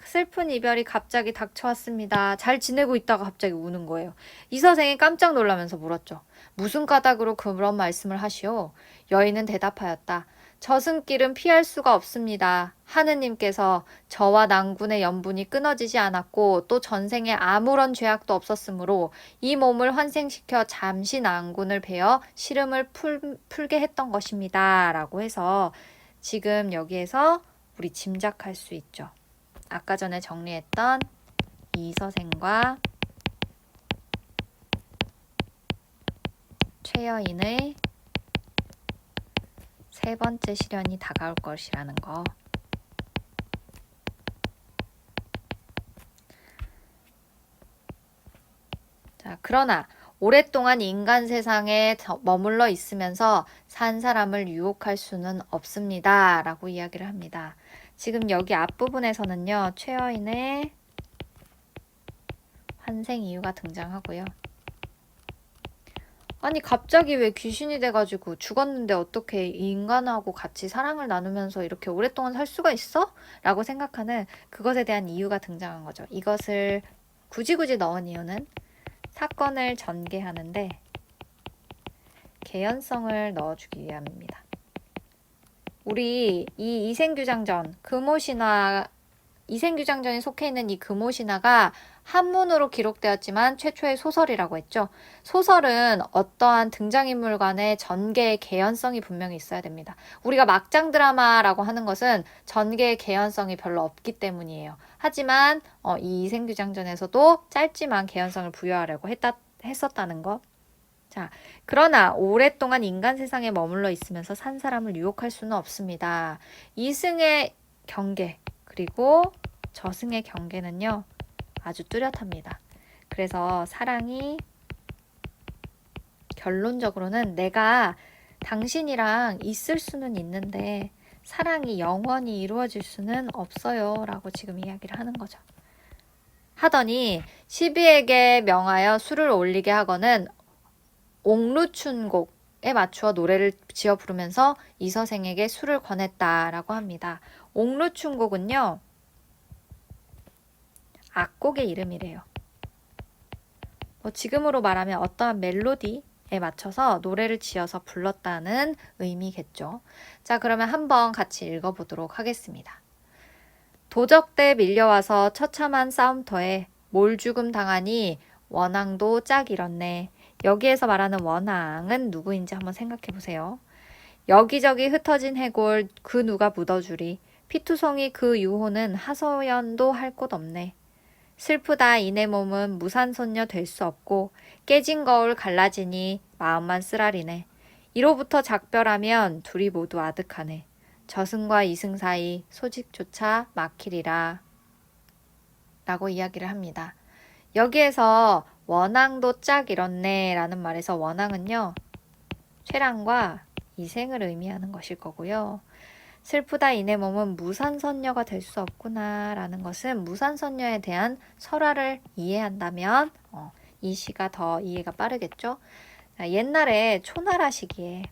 슬픈 이별이 갑자기 닥쳐왔습니다. 잘 지내고 있다가 갑자기 우는 거예요. 이서생이 깜짝 놀라면서 물었죠. 무슨 까닭으로 그런 말씀을 하시오? 여인은 대답하였다. 저승길은 피할 수가 없습니다. 하느님께서 저와 낭군의 연분이 끊어지지 않았고 또 전생에 아무런 죄악도 없었으므로 이 몸을 환생시켜 잠시 낭군을 베어 시름을 풀게 했던 것입니다. 라고 해서 지금 여기에서 우리 짐작할 수 있죠. 아까 전에 정리했던 이서생과 최여인의 세 번째 시련이 다가올 것이라는 거. 자, 그러나 오랫동안 인간 세상에 머물러 있으면서 산 사람을 유혹할 수는 없습니다. 라고 이야기를 합니다. 지금 여기 앞부분에서는요. 최여인의 환생 이유가 등장하고요. 아니, 갑자기 왜 귀신이 돼가지고 죽었는데 어떻게 이 인간하고 같이 사랑을 나누면서 이렇게 오랫동안 살 수가 있어? 라고 생각하는 그것에 대한 이유가 등장한 거죠. 이것을 굳이 넣은 이유는 사건을 전개하는데 개연성을 넣어주기 위함입니다. 우리 이 이생규장전, 이생규장전이 속해 있는 이 금오신화가 한문으로 기록되었지만 최초의 소설이라고 했죠. 소설은 어떠한 등장인물 간의 전개의 개연성이 분명히 있어야 됩니다. 우리가 막장 드라마라고 하는 것은 전개의 개연성이 별로 없기 때문이에요. 하지만 이 이생규장전에서도 짧지만 개연성을 부여하려고 했었다는 것. 자, 그러나 오랫동안 인간 세상에 머물러 있으면서 산 사람을 유혹할 수는 없습니다. 이승의 경계, 그리고 저승의 경계는요, 아주 뚜렷합니다. 그래서 사랑이 결론적으로는 내가 당신이랑 있을 수는 있는데 사랑이 영원히 이루어질 수는 없어요. 라고 지금 이야기를 하는 거죠. 하더니 시비에게 명하여 술을 올리게 하거는 옥루춘곡에 맞추어 노래를 지어 부르면서 이서생에게 술을 권했다라고 합니다. 옥루춘곡은요, 악곡의 이름이래요. 지금으로 말하면 어떠한 멜로디에 맞춰서 노래를 지어서 불렀다는 의미겠죠. 자, 그러면 한번 같이 읽어보도록 하겠습니다. 도적대 밀려와서 처참한 싸움터에 몰죽음 당하니 원앙도 짝 잃었네. 여기에서 말하는 원앙은 누구인지 한번 생각해 보세요. 여기저기 흩어진 해골 그 누가 묻어주리. 피투성이 그 유호는 하소연도 할 곳 없네. 슬프다 이내 몸은 무산손녀 될 수 없고 깨진 거울 갈라지니 마음만 쓰라리네. 이로부터 작별하면 둘이 모두 아득하네. 저승과 이승 사이 소식조차 막히리라. 라고 이야기를 합니다. 여기에서 원앙도 짝 잃었네 라는 말에서 원앙은요, 쇠랑과 이생을 의미하는 것일 거고요. 슬프다 이내 몸은 무산선녀가 될 수 없구나 라는 것은 무산선녀에 대한 설화를 이해한다면 이 시가 더 이해가 빠르겠죠. 옛날에 초나라 시기에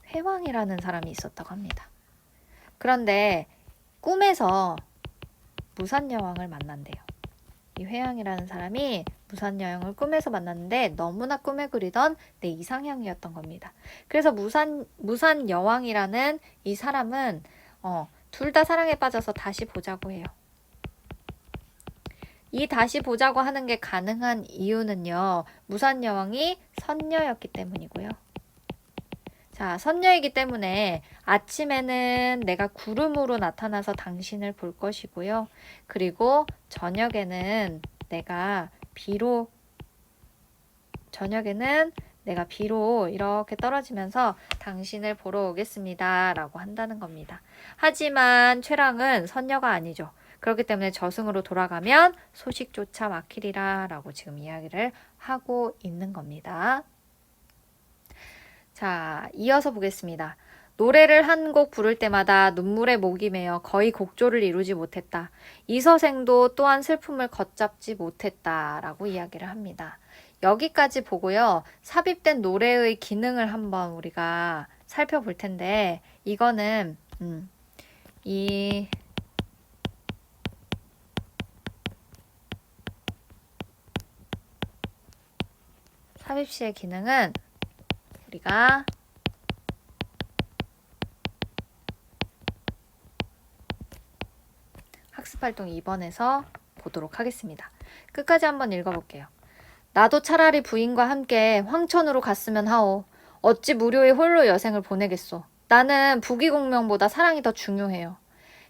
회왕이라는 사람이 있었다고 합니다. 그런데 꿈에서 무산여왕을 만난대요. 이 회왕이라는 사람이 무산여왕을 꿈에서 만났는데 너무나 꿈에 그리던 내 이상형이었던 겁니다. 그래서 무산여왕이라는 이 사람은 둘 다 사랑에 빠져서 다시 보자고 해요. 이 다시 보자고 하는 게 가능한 이유는요, 무산여왕이 선녀였기 때문이고요. 자, 선녀이기 때문에 아침에는 내가 구름으로 나타나서 당신을 볼 것이고요. 그리고 저녁에는 내가 비로 이렇게 떨어지면서 당신을 보러 오겠습니다. 라고 한다는 겁니다. 하지만 최랑은 선녀가 아니죠. 그렇기 때문에 저승으로 돌아가면 소식조차 막히리라 라고 지금 이야기를 하고 있는 겁니다. 자, 이어서 보겠습니다. 노래를 한 곡 부를 때마다 눈물에 목이 메어 거의 곡조를 이루지 못했다. 이서생도 또한 슬픔을 걷잡지 못했다. 라고 이야기를 합니다. 여기까지 보고요. 삽입된 노래의 기능을 한번 우리가 살펴볼 텐데, 이거는 이 삽입시의 기능은 우리가 학습활동 2번에서 보도록 하겠습니다. 끝까지 한번 읽어볼게요. 나도 차라리 부인과 함께 황천으로 갔으면 하오. 어찌 무료의 홀로 여생을 보내겠소. 나는 부귀공명보다 사랑이 더 중요해요.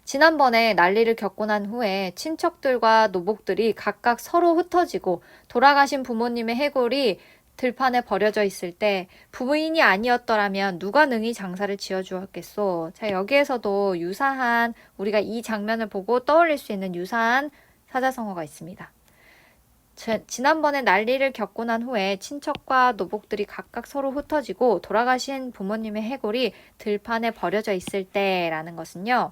지난번에 난리를 겪고 난 후에 친척들과 노복들이 각각 서로 흩어지고 돌아가신 부모님의 해골이 들판에 버려져 있을 때 부인이 아니었더라면 누가 능히 장사를 지어주었겠소. 자, 여기에서도 유사한, 우리가 이 장면을 보고 떠올릴 수 있는 유사한 사자성어가 있습니다. 지난번에 난리를 겪고 난 후에 친척과 노복들이 각각 서로 흩어지고 돌아가신 부모님의 해골이 들판에 버려져 있을 때라는 것은요,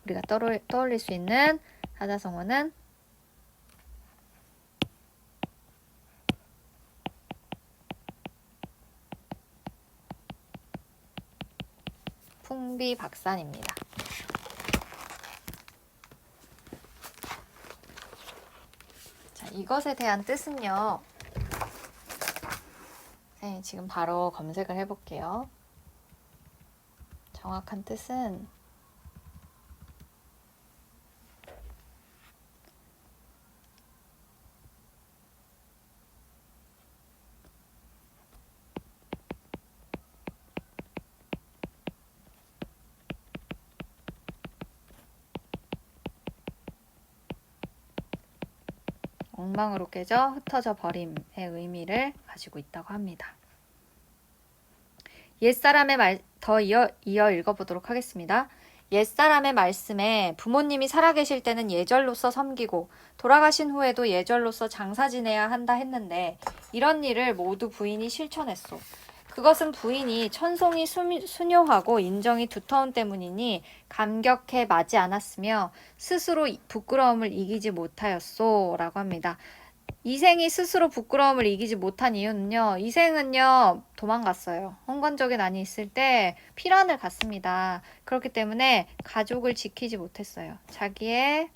우리가 떠올릴 수 있는 사자성어는 풍비박산입니다. 자, 이것에 대한 뜻은요. 네, 지금 바로 검색을 해볼게요. 정확한 뜻은 엉망으로 깨져 흩어져 버림의 의미를 가지고 있다고 합니다. 옛사람의 말 더 이어 읽어보도록 하겠습니다. 옛사람의 말씀에 부모님이 살아계실 때는 예절로서 섬기고 돌아가신 후에도 예절로서 장사 지내야 한다 했는데 이런 일을 모두 부인이 실천했소. 그것은 부인이 천송이 순요하고 인정이 두터운 때문이니 감격해 마지 않았으며 스스로 부끄러움을 이기지 못하였소 라고 합니다. 이생이 스스로 부끄러움을 이기지 못한 이유는요. 이생은요. 도망갔어요. 홍건적에 난이 있을 때 피란을 갔습니다. 그렇기 때문에 가족을 지키지 못했어요. 자기의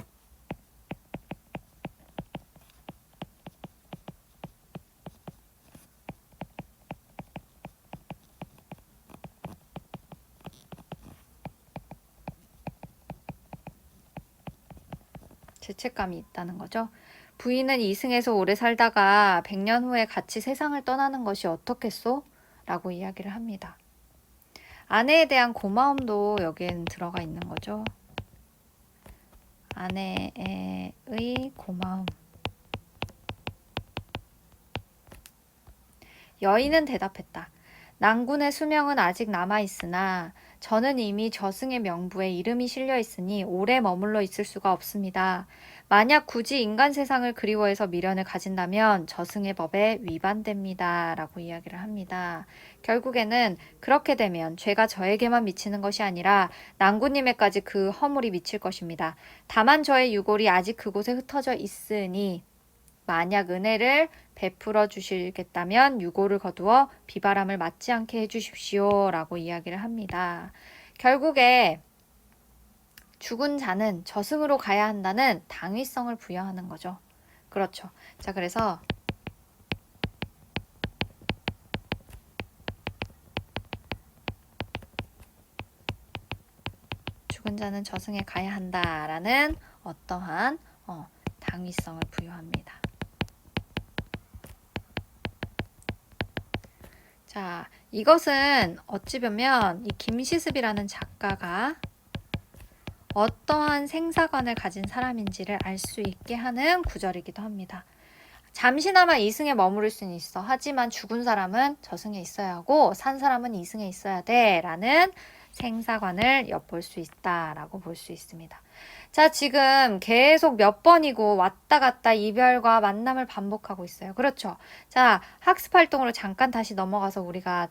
죄책감이 있다는 거죠. 부인은 이승에서 오래 살다가 100년 후에 같이 세상을 떠나는 것이 어떻겠소? 라고 이야기를 합니다. 아내에 대한 고마움도 여기에는 들어가 있는 거죠. 아내의 고마움. 여인은 대답했다. 낭군의 수명은 아직 남아있으나 저는 이미 저승의 명부에 이름이 실려 있으니 오래 머물러 있을 수가 없습니다. 만약 굳이 인간 세상을 그리워해서 미련을 가진다면 저승의 법에 위반됩니다. 라고 이야기를 합니다. 결국에는 그렇게 되면 죄가 저에게만 미치는 것이 아니라 낭군님에까지 그 허물이 미칠 것입니다. 다만 저의 유골이 아직 그곳에 흩어져 있으니 만약 은혜를 베풀어 주시겠다면 유골을 거두어 비바람을 맞지 않게 해주십시오 라고 이야기를 합니다. 결국에 죽은 자는 저승으로 가야 한다는 당위성을 부여하는 거죠. 그렇죠. 자, 그래서 죽은 자는 저승에 가야 한다라는 어떠한 당위성을 부여합니다. 자, 이것은 어찌 보면 이 김시습이라는 작가가 어떠한 생사관을 가진 사람인지를 알 수 있게 하는 구절이기도 합니다. 잠시나마 이승에 머무를 수는 있어. 하지만 죽은 사람은 저승에 있어야 하고 산 사람은 이승에 있어야 돼 라는 생사관을 엿볼 수 있다라고 볼 수 있습니다. 자, 지금 계속 몇 번이고 왔다 갔다 이별과 만남을 반복하고 있어요. 그렇죠? 자, 학습활동으로 잠깐 다시 넘어가서 우리가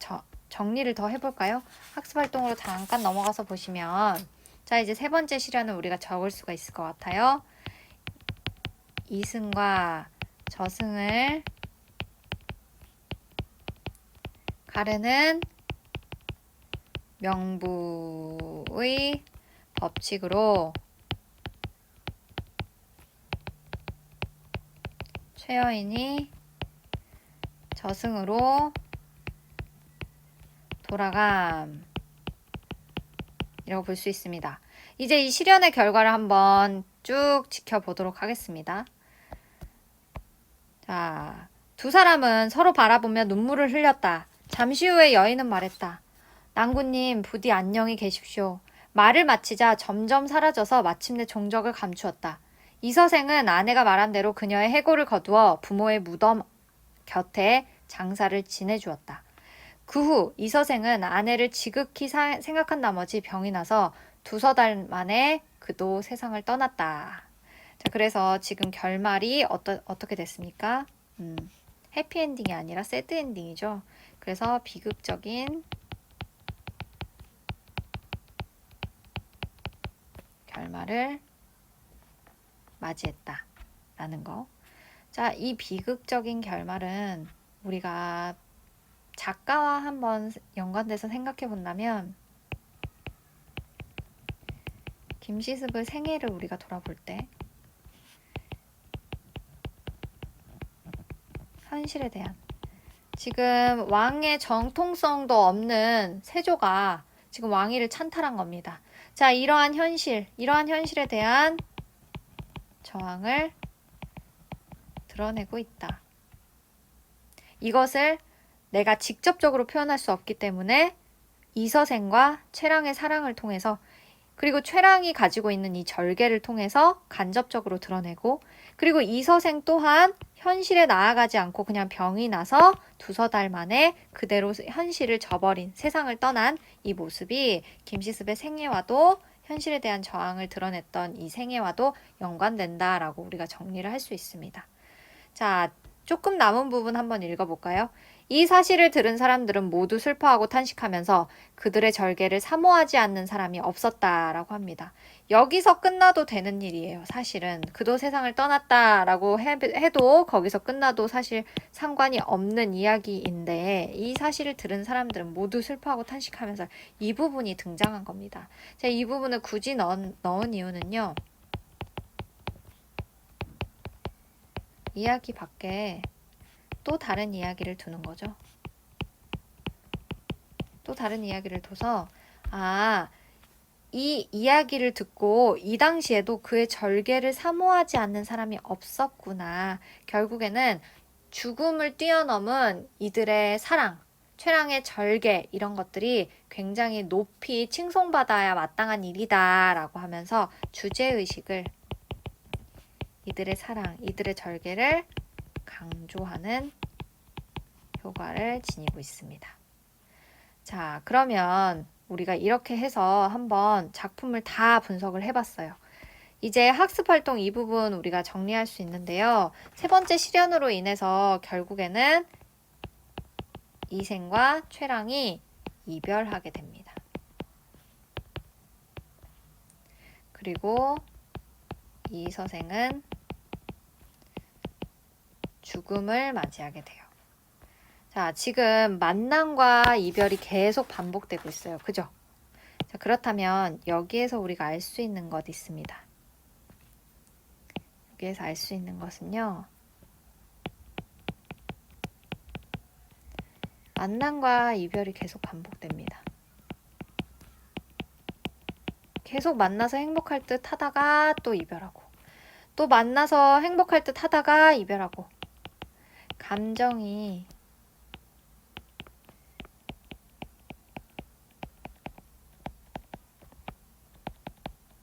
정리를 더 해볼까요? 학습활동으로 잠깐 넘어가서 보시면 자, 이제 세 번째 시련은 우리가 적을 수가 있을 것 같아요. 이승과 저승을 가르는 명부의 법칙으로 최여인이 저승으로 돌아감 이라고 볼 수 있습니다. 이제 이 실현의 결과를 한번 쭉 지켜보도록 하겠습니다. 자, 두 사람은 서로 바라보며 눈물을 흘렸다. 잠시 후에 여인은 말했다. 낭군님, 부디 안녕히 계십시오. 말을 마치자 점점 사라져서 마침내 종적을 감추었다. 이서생은 아내가 말한 대로 그녀의 해골을 거두어 부모의 무덤 곁에 장사를 지내주었다. 그 후 이서생은 아내를 지극히 생각한 나머지 병이 나서 두서 달 만에 그도 세상을 떠났다. 자, 그래서 지금 결말이 어떻게 됐습니까? 해피엔딩이 아니라 새드엔딩이죠. 그래서 비극적인 결말을 맞이했다라는 거. 자, 이 비극적인 결말은 우리가 작가와 한번 연관돼서 생각해 본다면 김시습의 생애를 우리가 돌아볼 때 현실에 대한 지금 왕의 정통성도 없는 세조가 지금 왕위를 찬탈한 겁니다. 자, 이러한 현실에 대한 저항을 드러내고 있다. 이것을 내가 직접적으로 표현할 수 없기 때문에 이서생과 최랑의 사랑을 통해서 그리고 최랑이 가지고 있는 이 절개를 통해서 간접적으로 드러내고 그리고 이서생 또한 현실에 나아가지 않고 그냥 병이 나서 두서 달 만에 그대로 현실을 저버린 세상을 떠난 이 모습이 김시습의 생애와도 현실에 대한 저항을 드러냈던 이 생애와도 연관된다라고 우리가 정리를 할 수 있습니다. 자, 조금 남은 부분 한번 읽어볼까요? 이 사실을 들은 사람들은 모두 슬퍼하고 탄식하면서 그들의 절개를 사모하지 않는 사람이 없었다라고 합니다. 여기서 끝나도 되는 일이에요. 사실은 그도 세상을 떠났다라고 해도 거기서 끝나도 사실 상관이 없는 이야기인데 이 사실을 들은 사람들은 모두 슬퍼하고 탄식하면서 이 부분이 등장한 겁니다. 제가 이 부분을 굳이 넣은 이유는요. 이야기 밖에 또 다른 이야기를 두는 거죠. 또 다른 이야기를 둬서 이 이야기를 듣고 이 당시에도 그의 절개를 사모하지 않는 사람이 없었구나. 결국에는 죽음을 뛰어넘은 이들의 사랑, 최랑의 절개 이런 것들이 굉장히 높이 칭송받아야 마땅한 일이다 라고 하면서 주제의식을 이들의 사랑, 이들의 절개를 강조하는 효과를 지니고 있습니다. 자, 그러면 우리가 이렇게 해서 한번 작품을 다 분석을 해봤어요. 이제 학습활동 이 부분 우리가 정리할 수 있는데요. 세 번째 실현으로 인해서 결국에는 이생과 최랑이 이별하게 됩니다. 그리고 이서생은 죽음을 맞이하게 돼요. 자, 지금 만남과 이별이 계속 반복되고 있어요. 그죠? 자, 그렇다면 여기에서 우리가 알 수 있는 것 있습니다. 여기에서 알 수 있는 것은요. 만남과 이별이 계속 반복됩니다. 계속 만나서 행복할 듯 하다가 또 이별하고 또 만나서 행복할 듯 하다가 이별하고 감정이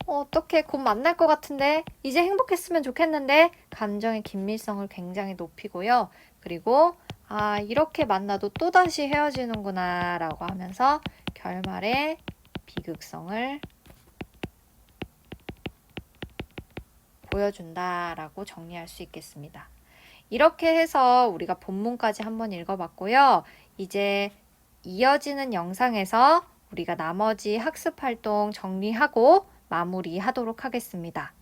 어떻게 곧 만날 것 같은데 이제 행복했으면 좋겠는데 감정의 긴밀성을 굉장히 높이고요. 그리고 이렇게 만나도 또다시 헤어지는구나 라고 하면서 결말의 비극성을 보여준다라고 정리할 수 있겠습니다. 이렇게 해서 우리가 본문까지 한번 읽어봤고요. 이제 이어지는 영상에서 우리가 나머지 학습활동 정리하고 마무리하도록 하겠습니다.